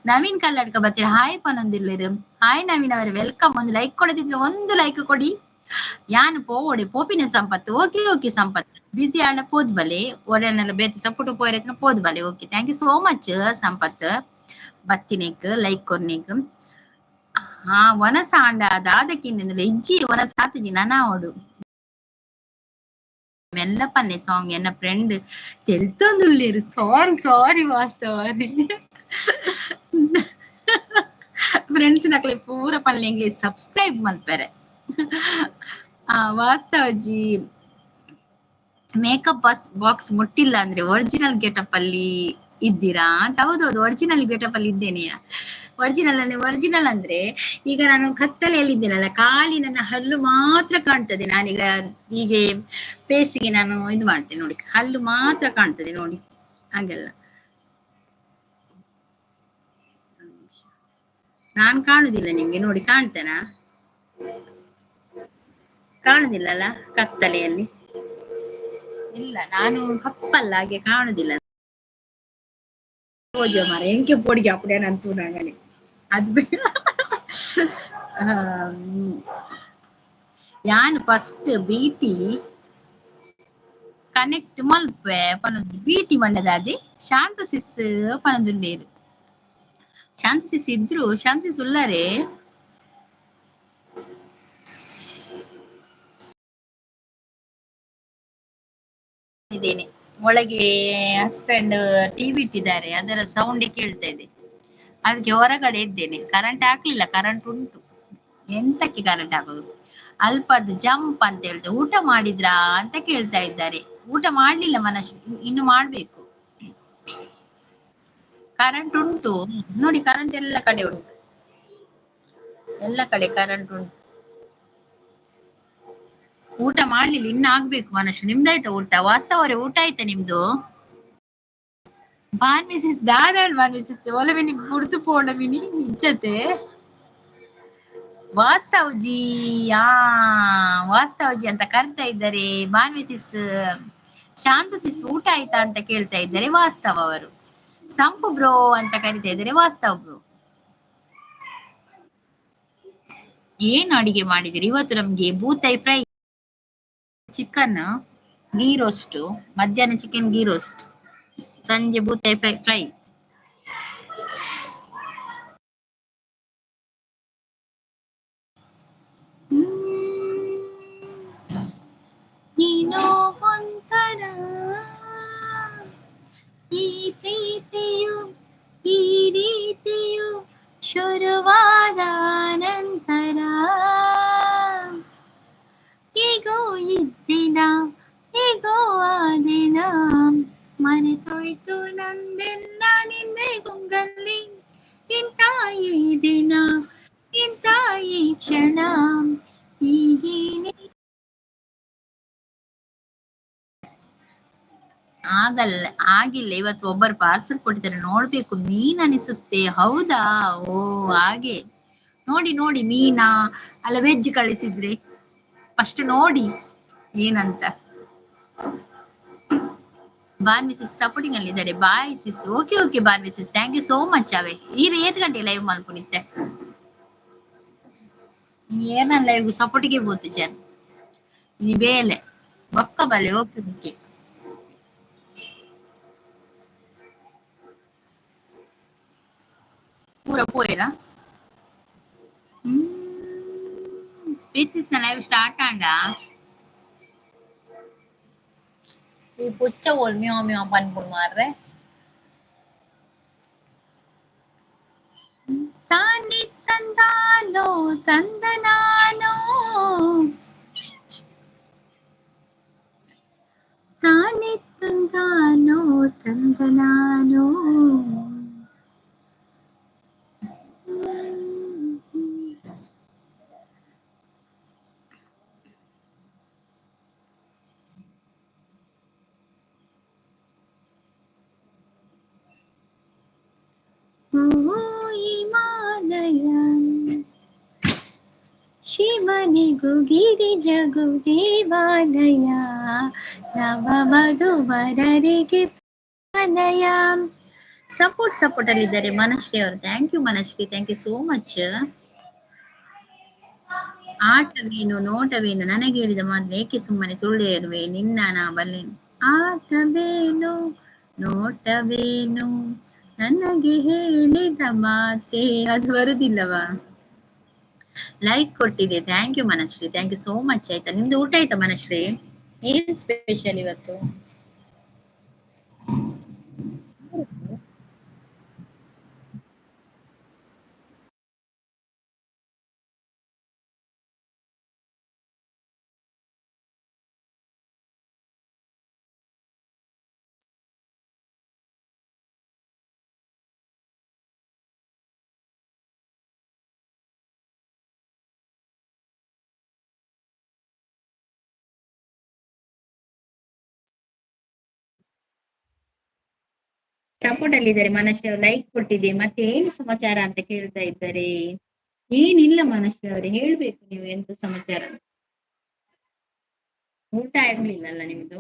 ನವೀನ್ ಕಲ್ಲಡ್ಕ ಬರ್ತೀರ. ಹಾಯ್ ಪನೊಂದಿರ್ಲಿರು. ಹಾಯ್ ನವೀನ್ ಅವರೇ ವೆಲ್ಕಮ್. ಒಂದು ಲೈಕ್ ಕೊಡದಿದ್ರೆ ಒಂದು ಲೈಕ್ ಕೊಡಿ. ಯಾನ್ ಪೋಡೆ ಪೋಪಿನ ಸಂಪತ್ತು. ಓಕೆ ಓಕೆ ಸಂಪತ್ ಬಿಸಿ ಆಡ ಪೋದ್ ಬಲೆ ಒಡೆನೆಲ್ಲ ಬೇತಿ ಸಪೋರ್ಟ್ ಪೋಯ್ರತ್ನ ಪೋದ್ ಬಲೆ. Okay thank you so much Sampath. ಬತ್ತಿನೇಕ್ ಲೈಕ್ ಕೊರ್ನೇಕ್. ಹಾ ವನಸ ಆಂಡ ದಾದಕ್ಕಿಂದ ಇಜ್ಜಿ ವನಸ ಆತಜಿ ನನಾವಡು ಮೆಲ್ಲ ಪನ್ನೆ ಸಾಂಗ್ ಎನ್ನ ಫ್ರೆಂಡ್ ತೆಲ್ತೊಂದುಲ್ಲೇರು. ಸಾರಿ ವಾಸ್ತವರಿ ಫ್ರೆಂಡ್ಸ್ ನಕ್ಲೆ ಪೂರ ಪಲ್ಲೆ ಇಂಗ್ಲಿಷ್ ಸಬ್ಸ್ಕ್ರೈಬ್ ಮಲ್ಪೆರೆ. ವಾಸ್ತವಜಿ ಮೇಕಪ್ ಬಾಕ್ಸ್ ಮುಟ್ಟಿಲ್ಲ ಅಂದ್ರೆ ಒರಿಜಿನಲ್ ಗೆಟಪ್ ಅಲ್ಲಿ ಇದ್ದೀರಾ ಅಂತ. ಹೌದೌದು ಒರಿಜಿನಲ್ ಗೆಟಪ್ ಅಲ್ಲಿ ಇದ್ದೇನೆ. ಒರಿಜಿನಲ್ ಅಂದ್ರೆ ಈಗ ನಾನು ಕತ್ತಲೆಯಲ್ಲಿದ್ದೇನಲ್ಲ, ಖಾಲಿ ನನ್ನ ಹಲ್ಲು ಮಾತ್ರ ಕಾಣ್ತದೆ. ನಾನೀಗ ಹೀಗೆ ಫೇಸಿಗೆ ನಾನು ಇದು ಮಾಡ್ತೇನೆ ನೋಡಿ, ಹಲ್ಲು ಮಾತ್ರ ಕಾಣ್ತದೆ ನೋಡಿ, ಹಾಗೆಲ್ಲ. ನಾನ್ ಕಾಣುದಿಲ್ಲ ನಿಮ್ಗೆ ನೋಡಿ, ಕಾಣ್ತೇನಾ? ಕಾಣುದಿಲ್ಲಲ್ಲ ಕತ್ತಲೆಯಲ್ಲಿ? ಇಲ್ಲ, ನಾನು ಕಪ್ಪಲ್ಲ, ಹಾಗೆ ಕಾಣುದಿಲ್ಲ. ಓಜೋ ಮಾರ ಎಂಕೆ ಪೋಡಿಗೆ ಅಪ್ಪಡೇನಂತೂ ನಂಗನೆ ಅದು ಬಿಟ್ಟು ಯಾನ್ ಫಸ್ಟ್ ಬಿಟಿ ಕನೆಕ್ಟ್ ಮಲ್ಪೆ ಪನೊಂದು ಬಿಟಿ ಮಂಡದಾದಿ ಶಾಂತಸಿಸ್ ಪನೊಂದುಲ್ಲೇರು. ಶಾಂತಸಿಸ್ ಇದ್ರು, ಶಾಂತಸಿಸ್ ಉಳ್ಳಾರೆ ಇದ್ದೇನೆ ಒಳಗೆ. ಹಸ್ಬೆಂಡ್ ಟಿವಿ ಇಟ್ಟಿದ್ದಾರೆ, ಅದರ ಸೌಂಡ್ ಕೇಳ್ತಾ ಇದೆ, ಅದಕ್ಕೆ ಹೊರಗಡೆ ಇದ್ದೇನೆ. ಕರೆಂಟ್ ಹಾಕ್ಲಿಲ್ಲ, ಕರೆಂಟ್ ಉಂಟು. ಎಂತಕ್ಕೆ ಕರೆಂಟ್ ಹಾಕೋದು? ಅಲ್ಪರ್ದು ಜಂಪ್ ಅಂತ ಹೇಳ್ತೇವೆ. ಊಟ ಮಾಡಿದ್ರಾ ಅಂತ ಕೇಳ್ತಾ ಇದ್ದಾರೆ. ಊಟ ಮಾಡ್ಲಿಲ್ಲ ಮನಸ್ಸು, ಇನ್ನು ಮಾಡ್ಬೇಕು. ಕರೆಂಟ್ ಉಂಟು ನೋಡಿ, ಕರೆಂಟ್ ಎಲ್ಲ ಕಡೆ ಉಂಟು, ಎಲ್ಲ ಕಡೆ ಕರೆಂಟ್ ಉಂಟು. ಊಟ ಮಾಡ್ಲಿಲ್ಲ, ಇನ್ನು ಆಗ್ಬೇಕು ಮನಸ್ಸು. ನಿಮ್ದಾಯ್ತಾ ಊಟ? ವಾಸ್ತವರೇ ಊಟ ಆಯ್ತಾ ನಿಮ್ದು? ಬಾನ್ ಮಿಸಿಸ್ ದಾದಾಳ್ ಬಾನ್ ಮಿಸಿಸ್ ಒಲವಿನಿ ಗುಡ್ತು ಪೋಂಡಮಿನಿ ನಿಜ್ಜತೆ ವಾಸ್ತವಜಿ. ಆ ವಾಸ್ತವಜಿ ಅಂತ ಕರ್ತಾ ಇದ್ದಾರೆ. ಬಾನ್ ಮಿಸಿಸ್ ಶಾಂತಸಿಸ್ ಊಟ ಆಯ್ತಾ ಅಂತ ಕೇಳ್ತಾ ಇದ್ದಾರೆ ವಾಸ್ತವ ಅವರು. ಸಂಪು ಬ್ರೋ ಅಂತ ಕರಿತಾ ಇದ್ದಾರೆ ವಾಸ್ತವ್ ಬ್ರೋ. ಏನು ಅಡಿಗೆ ಮಾಡಿದಿರಿ ಇವತ್ತು? ನಮ್ಗೆ ಬೂತಾಯಿ ಫ್ರೈ, ಚಿಕನ್ ಗೀ ರೋಸ್ಟ್, ಮಧ್ಯಾಹ್ನ ಚಿಕನ್ ಗೀ ರೋಸ್ಟ್, ಸಂಜೆ ಬೂತಾಯಿ ಫ್ರೈ. ನೀನೋ ಒಂಥರ ಈ ಪ್ರೀತಿಯು ಈ ರೀತಿಯು ಶುರುವಾದ ನಂತರ ಈಗೋ ಇದ್ದಿನ ಈಗೋ ಆ ದಿನ ಮರೆತೋಯ್ತು ನಂದೆಲ್ಲ ನಿನ್ನೆ ಗುಂಗಲ್ಲಿ. ಇಂಥ ಈ ದಿನ ಇಂಥ ಈ ಕ್ಷಣ ಈಗೇನೆ ಆಗಲ್ಲ, ಆಗಿಲ್ಲ. ಇವತ್ತು ಒಬ್ಬರು ಪಾರ್ಸಲ್ ಕೊಟ್ಟಿದ್ದಾರೆ, ನೋಡ್ಬೇಕು. ಮೀನ್ ಅನಿಸುತ್ತೆ. ಹೌದಾ? ಓ ಹಾಗೆ. ನೋಡಿ ನೋಡಿ, ಮೀನಾ ಅಲ್ಲ ವೆಜ್ ಕಳಿಸಿದ್ರೆ ಫಸ್ಟ್ ನೋಡಿ ಏನಂತ. ಬಾನ್ ಮಿಸಿಸ್ ಸಪೋರ್ಟಿಂಗ್ ಅಲ್ಲಿ ಇದ್ದಾರೆ. Bye sis. ಓಕೆ ಓಕೆ ಬಾನ್ ಮಿಸಿಸ್, ಥ್ಯಾಂಕ್ ಯು ಸೋ ಮಚ್. ಅವೇ ಈಗ 7 ಗಂಟೆ ಲೈವ್ ಮಲ್ಪುನಿತ್ತೆ ಇನ್ನು ಏನ ಲೈವ್ ಸಪೋರ್ಟಿಗೆ ಬೋತು ಜನ ಇನಿ ಬೇಲೆ ಬೊಕ್ಕ ಬಲೆ ಓಕೆ ಓಕೆ. ಪೂರ ಪೋಯರಾ ಪ್ರೀತಿಸ್ನ ಲೈವ್ ಸ್ಟಾರ್ಟ್ ಆಂಡ ಈ ಪುಚ್ಚ ಓಲ್ ಮ್ಯೋ ಮ್ಯೋ ಪನ್ಪುಣ್ ಮಾರ್ರೆ. ತಾನಿ ತಂದಾನೋ ತಂದನಾನೋ ತಾನಿ ತಂದಾನೋ ತಂದನಾನೋ ಹಿಮಾಲಯ ಶಿವನಿಗೂ ಗಿರಿಜಗೂ ದೇವಾಲಯ ನವ ಮಧುವರರಿಗೆ ಪ್ರಣಯ. ಸಪೋರ್ಟ್ ಅಲ್ಲಿ ಇದ್ದಾರೆ ಮನಶ್ರೀ ಅವರು. Thank you Manashree, thank you so much. ಆಟವೇನು ನೋಟವೇನು ನನಗೆ ಹೇಳಿದ ಮಾತ್ರ ಏಕೆ ಸುಮ್ಮನೆ ಸುಳ್ಳು ಹೇಳುವೆ ನಿನ್ನ ನಾ ಬಲ್ಲೆನು. ಆಟವೇನು ನೋಟವೇನು ನನಗೆ ಹೇಳಿದ ಮಾತೆ ಅದು ಬರುದಿಲ್ಲವಾ? ಲೈಕ್ ಕೊಟ್ಟಿದೆ. Thank you Manashree, thank you so much. ಆಯ್ತಾ ನಿಮ್ದು ಊಟ ಆಯ್ತಾ ಮನಶ್ರೀ? ಏನ್ ಸ್ಪೆಷಲ್ ಇವತ್ತು? ಸಪೋರ್ಟ್ ಅಲ್ಲಿ ಇದ್ದಾರೆ ಮನಸ್ವಿ ಅವರು ಲೈಕ್ ಕೊಟ್ಟಿದೆ ಮತ್ತೆ ಏನು ಸಮಾಚಾರ ಅಂತ ಕೇಳ್ತಾ ಇದ್ದಾರೆ. ಏನಿಲ್ಲ ಮನಸ್ವಿ ಅವರೇ ಹೇಳ್ಬೇಕು ನೀವು ಎಂತ ಸಮಾಚಾರ. ಊಟ ಆಗ್ಲಿಲ್ಲಲ್ಲ ನಿಮ್ದು?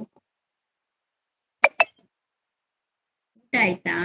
ಊಟ ಆಯ್ತಾ?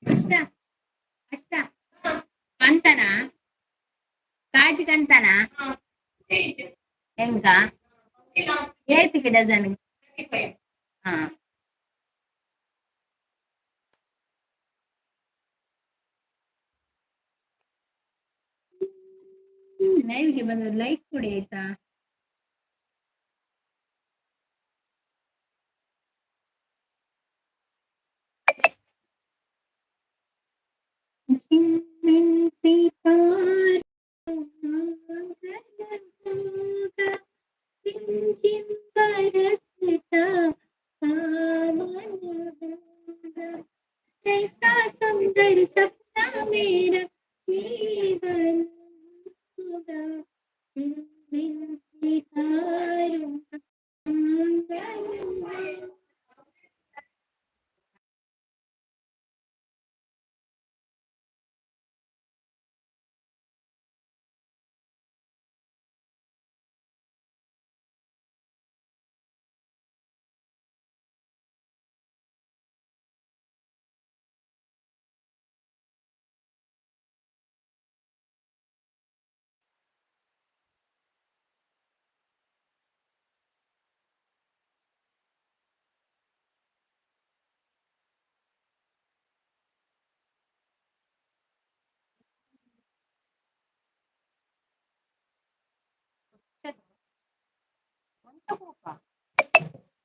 ಅಷ್ಟ ಅಷ್ಟ ಕಂತನಾ ಕಾಜಿ ಕಂತನಾ ಎಂಕ ಏತಿಗೆ ಡಜನ್? ಹಾ ಲೈವ್ಗೆ ಬಂದು ಲೈಕ್ ಕೊಡಿ ಆಯ್ತಾ. कैसा सुंदर सपना मेरा जीवन होगा सितारों का आंगन।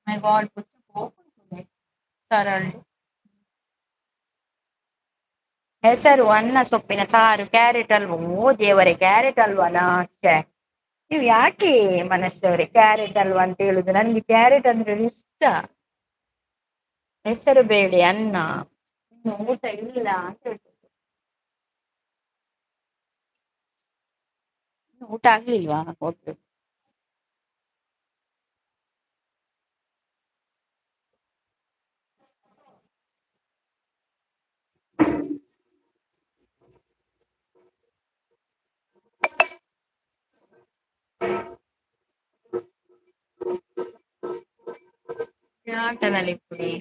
My God, ಸರಳ ಹೆಸರು ಅನ್ನ ಸೊಪ್ಪಿನ ಸಾರು ಕ್ಯಾರೆಟ್ ಅಲ್ವಾ? ಓ ದೇವರೇ, ಕ್ಯಾರೆಟ್ ಅಲ್ವಾನಾ? ಛೆ, ನೀವು ಯಾಕೆ ಮನಸ್ಸವ್ರೆ ಕ್ಯಾರೆಟ್ ಅಲ್ವಾ ಅಂತ ಹೇಳುದು? ನನ್ಗೆ ಕ್ಯಾರೆಟ್ ಅಂದ್ರೆ ಇಷ್ಟ. ಹೆಸರು ಬೇಳೆ ಅನ್ನ, ಇನ್ನು ಊಟ ಇಲ್ಲ ಅಂತ ಹೇಳ್ತಾರೆ. ಊಟ ಆಗ್ಲಿಲ್ವಾ? ಓಕೆ. ಆಟದಲ್ಲಿ ಕೊಡಿ.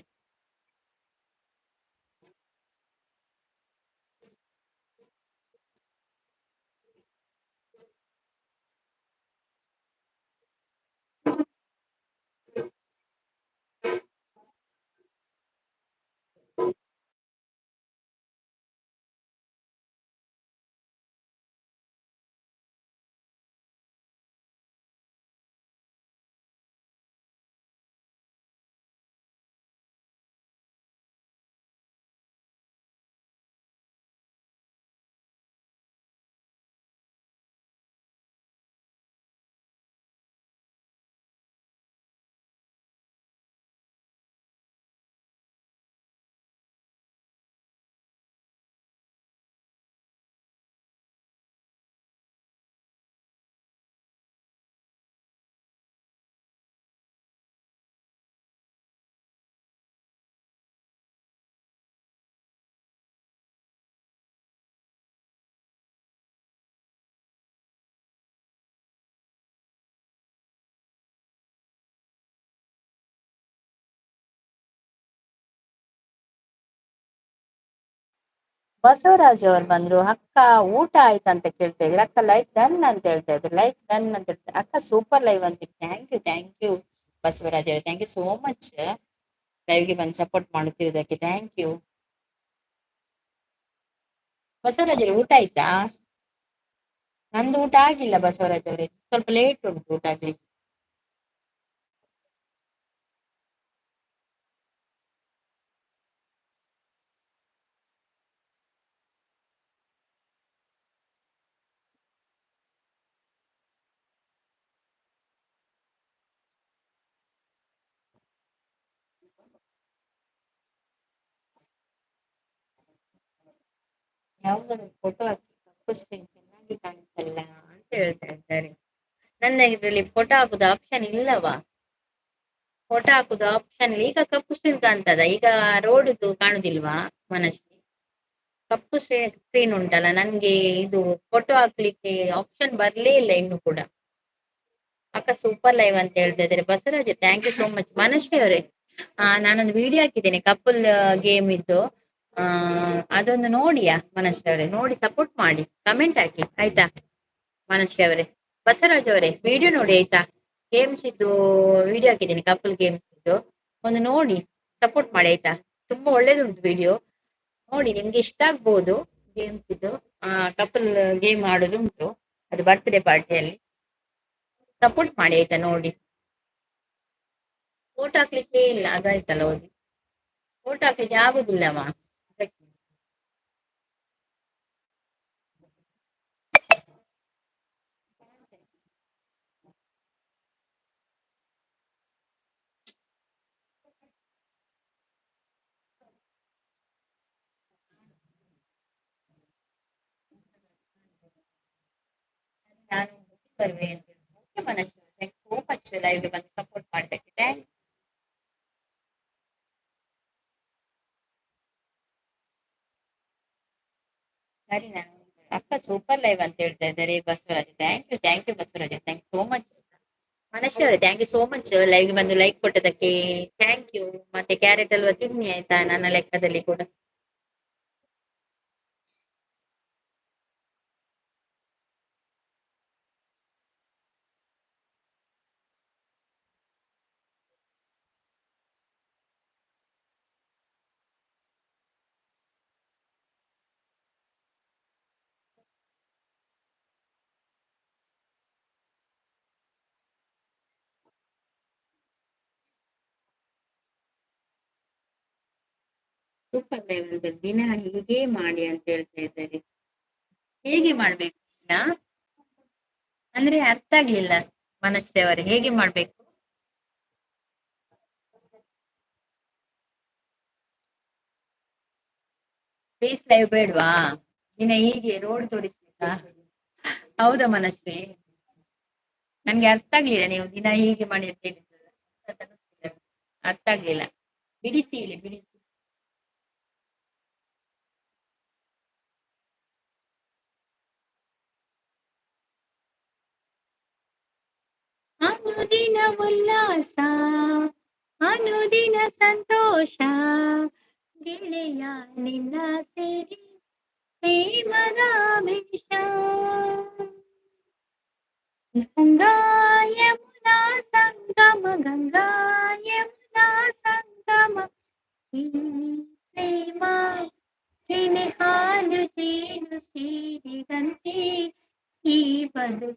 ಬಸವರಾಜ್ ಅವ್ರು ಬಂದ್ರು. ಅಕ್ಕ ಊಟ ಆಯ್ತಾ ಅಂತ ಕೇಳ್ತಾ ಇದ್ರು. ಅಕ್ಕ ಲೈಕ್ ಡನ್ ಅಂತ ಹೇಳ್ತಾ ಇದ್ರು. ಲೈಕ್ ಡನ್ ಅಂತ ಹೇಳ್ತಾರೆ. ಅಕ್ಕ ಸೂಪರ್ ಲೈವ್ ಅಂತ. ಥ್ಯಾಂಕ್ ಯು ಬಸವರಾಜ್ ಅವ್ರೆ, ಥ್ಯಾಂಕ್ ಯು ಸೋ ಮಚ್ ಲೈವ್ಗೆ ಬಂದು ಸಪೋರ್ಟ್ ಮಾಡುತ್ತಿರೋದಕ್ಕೆ. ಥ್ಯಾಂಕ್ ಯು ಬಸವರಾಜ್ ಅವ್ರೆ. ಊಟ ಆಯ್ತಾ? ನಂದು ಊಟ ಆಗಿಲ್ಲ ಬಸವರಾಜ್ ಅವರೇ, ಸ್ವಲ್ಪ ಲೇಟ್ ಉಂಟು ಊಟ ಆಗ್ಲಿಕ್ಕೆ. ಯಾವ್ದಾದ್ರು ಫೋಟೋ ಹಾಕಿ, ಕಪ್ಪು ಸ್ಕ್ರೀನ್ ಚೆನ್ನಾಗಿ ಕಾಣಿಸಲ್ಲ ಅಂತ ಹೇಳ್ತಾ ಇದ್ದಾರೆ. ನನ್ನ ಇದ್ರಲ್ಲಿ ಫೋಟೋ ಹಾಕುದು ಆಪ್ಷನ್ ಇಲ್ಲವಾ? ಫೋಟೋ ಹಾಕುದು ಆಪ್ಷನ್ ಈಗ ಕಪ್ಪು ಸ್ಕ್ರೀನ್ ಕಾಣ್ತದ? ಈಗ ರೋಡ್ದು ಕಾಣುದಿಲ್ವಾ ಮನಸ್ವಿ? ಕಪ್ಪು ಸ್ಕ್ರೀನ್ ಉಂಟಲ್ಲ, ನನ್ಗೆ ಇದು ಫೋಟೋ ಹಾಕ್ಲಿಕ್ಕೆ ಆಪ್ಷನ್ ಬರ್ಲೇ ಇಲ್ಲ ಇನ್ನು ಕೂಡ. ಅಕ್ಕ ಸೂಪರ್ ಲೈವ್ ಅಂತ ಹೇಳ್ತಾ ಇದ್ದಾರೆ. Basavaraj thank you so much. Manashree ಅವರೇ, ನಾನೊಂದು ವಿಡಿಯೋ ಹಾಕಿದ್ದೇನೆ ಕಪಲ್ ಗೇಮ್ ಇದ್ದು, ಆ ಅದೊಂದು ನೋಡಿಯಾ ಮನಶ್ರೀ ಅವರೇ? ನೋಡಿ ಸಪೋರ್ಟ್ ಮಾಡಿ, ಕಮೆಂಟ್ ಹಾಕಿ ಆಯ್ತಾ ಮನಶ್ರೀ ಅವರೇ. ಬಸವರಾಜ್ ಅವರೇ ವಿಡಿಯೋ ನೋಡಿ ಆಯ್ತಾ? ಗೇಮ್ಸ್ ಇದ್ದು ವಿಡಿಯೋ ಹಾಕಿದ್ದೀನಿ, ಕಪಲ್ ಗೇಮ್ಸ್ ಇದ್ದು, ಒಂದು ನೋಡಿ ಸಪೋರ್ಟ್ ಮಾಡಿ ಆಯ್ತಾ? ತುಂಬಾ ಒಳ್ಳೇದುಂಟು ವಿಡಿಯೋ, ನೋಡಿ ನಿಮ್ಗೆ ಇಷ್ಟ ಆಗ್ಬೋದು. ಗೇಮ್ಸ್ ಇದ್ದು ಕಪಲ್ ಗೇಮ್ ಆಡೋದುಂಟು, ಅದು ಬರ್ತ್ಡೇ ಪಾರ್ಟಿಯಲ್ಲಿ. ಸಪೋರ್ಟ್ ಮಾಡಿ ಆಯ್ತಾ? ನೋಡಿ ಫೋಟೋ ಹಾಕ್ಲಿಕ್ಕೆ ಇಲ್ಲ, ಅದಾಯ್ತಲ್ಲ ಓದಿ. ಫೋಟೋ ಹಾಕ್ಲಿಕ್ಕೆ ಆಗುದಿಲ್ಲವಾ ಅದಕ್ಕೆ. ನಾನು ಬರುವೆ ಅಂತ ಹೇಳಿ. ಓಕೆ ಮನಸ್ಸು, ಥ್ಯಾಂಕ್ ಸೋ ಮಚ್ ಲೈವ್ಗೆ ಬಂದು ಸಪೋರ್ಟ್ ಮಾಡಿದ್ದಕ್ಕೆ. ಥ್ಯಾಂಕ್. ಸರಿ, ನಾನು ಅಕ್ಕ ಸೂಪರ್ ಲೈವ್ ಅಂತ ಹೇಳ್ತಾ ಇದ್ದಾರೆ Basavaraj. Thank you Basavaraj, thank so much. Manashree ಅವರೇ ಥ್ಯಾಂಕ್ ಯು ಸೋ ಮಚ್ ಲೈವ್ಗೆ ಬಂದು ಲೈಕ್ ಕೊಟ್ಟದಕ್ಕೆ. Thank you. ಮತ್ತೆ ಕ್ಯಾರೆಟ್ ಅಲ್ವಾ ತಿನ್ನಿ ಆಯ್ತಾ ನನ್ನ ಲೆಕ್ಕದಲ್ಲಿ ಕೂಡ. ಸೂಪರ್ ಲೈವ್ ದಿನ ಹೀಗೆ ಮಾಡಿ ಅಂತ ಹೇಳ್ತಾ ಇದ್ದಾರೆ. ಹೇಗೆ ಮಾಡ್ಬೇಕು ದಿನ ಅಂದ್ರೆ ಅರ್ಥ ಆಗ್ಲಿಲ್ಲ ಮನಶ್ರೀ ಅವರೇ, ಹೇಗೆ ಮಾಡ್ಬೇಕು? ಫೇಸ್ ಲೈವ್ ಬೇಡ್ವಾ? ದಿನ ಹೀಗೆ ರೋಡ್ ತೋರಿಸ್ಬೇಕಾ? ಹೌದಾ ಮನಶ್ರೀ? ನನ್ಗೆ ಅರ್ಥ ಆಗ್ಲಿಲ್ಲ, ನೀವು ದಿನ ಹೀಗೆ ಮಾಡಿ ಅಂತ ಹೇಳಿದ್ರಲ್ಲ, ಅರ್ಥ ಆಗ್ಲಿಲ್ಲ. ಬಿಡಿಸಿ ಇಲ್ಲಿ ಬಿಡಿಸಿ. ಅನುದಿನ ಉಲ್ಲಾಸ, ಅನುದಿನ ಸಂತೋಷ, ಗೆಳೆಯ ನಿನ್ನ ಸೇರಿ ಪ್ರೇಮದಾವೇಶ. ಗಂಗಾ ಯಮುನಾ ಸಂಗಮ, ಗಂಗಾ ಯಮುನಾ ಸಂಗಮ, ಈ ಪ್ರೇಮ ಕೆನೆ ಹಾಲು ಜೇನು ಸೇರಿದಂತೆ ಈ ಬದುಕು.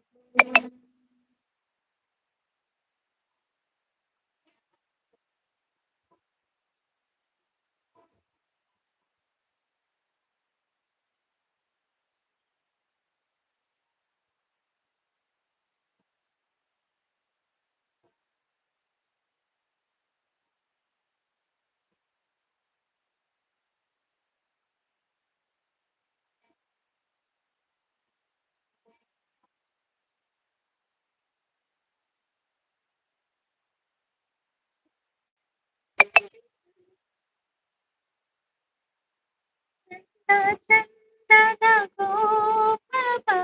ಚಂದದ ಗೋಪಬಾಲದ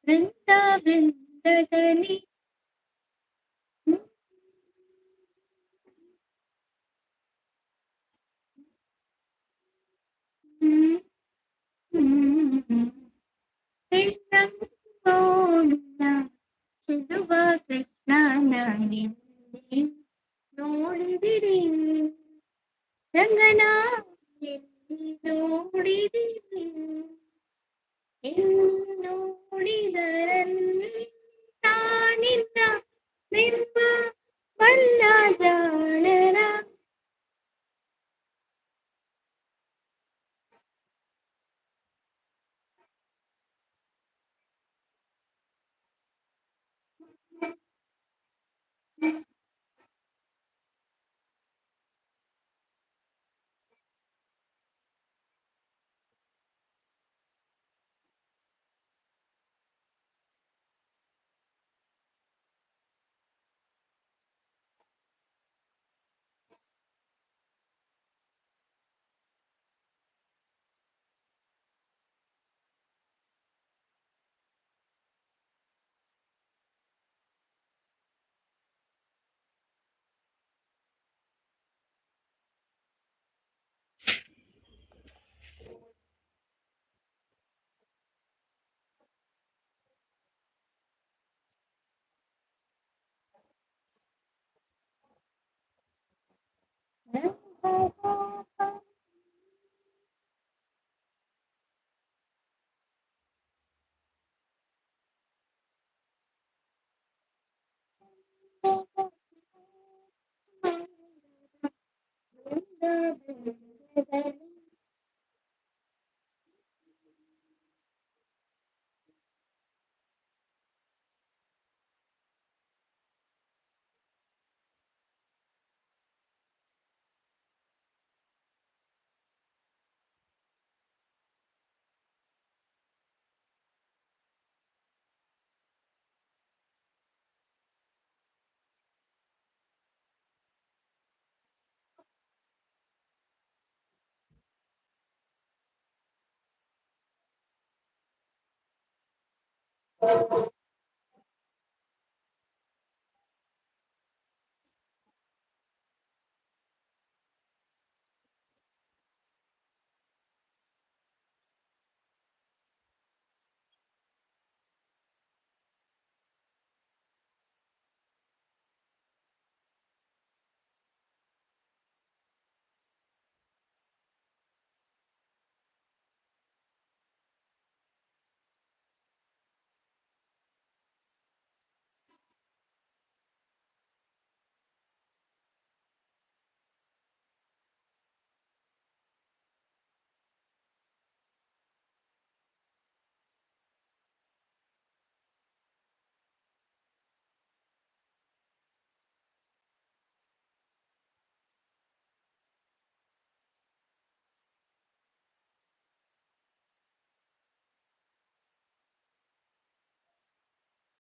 ವೃಂದ ವೃಂದದಲ್ಲಿ ಚೆಲುವ ಕೃಷ್ಣನ ನಿನ್ನೆ ನೋಡಿದಿರಿ, ರಂಗನ ಎಲ್ಲಿ ನೋಡಿದಿರಿ, ಇನ್ನು ನೋಡಿದರಲ್ಲಿ ತಾನಿನ್ನ ಬಿಂಬ ಬಲ್ಲ ಜಾಣರ.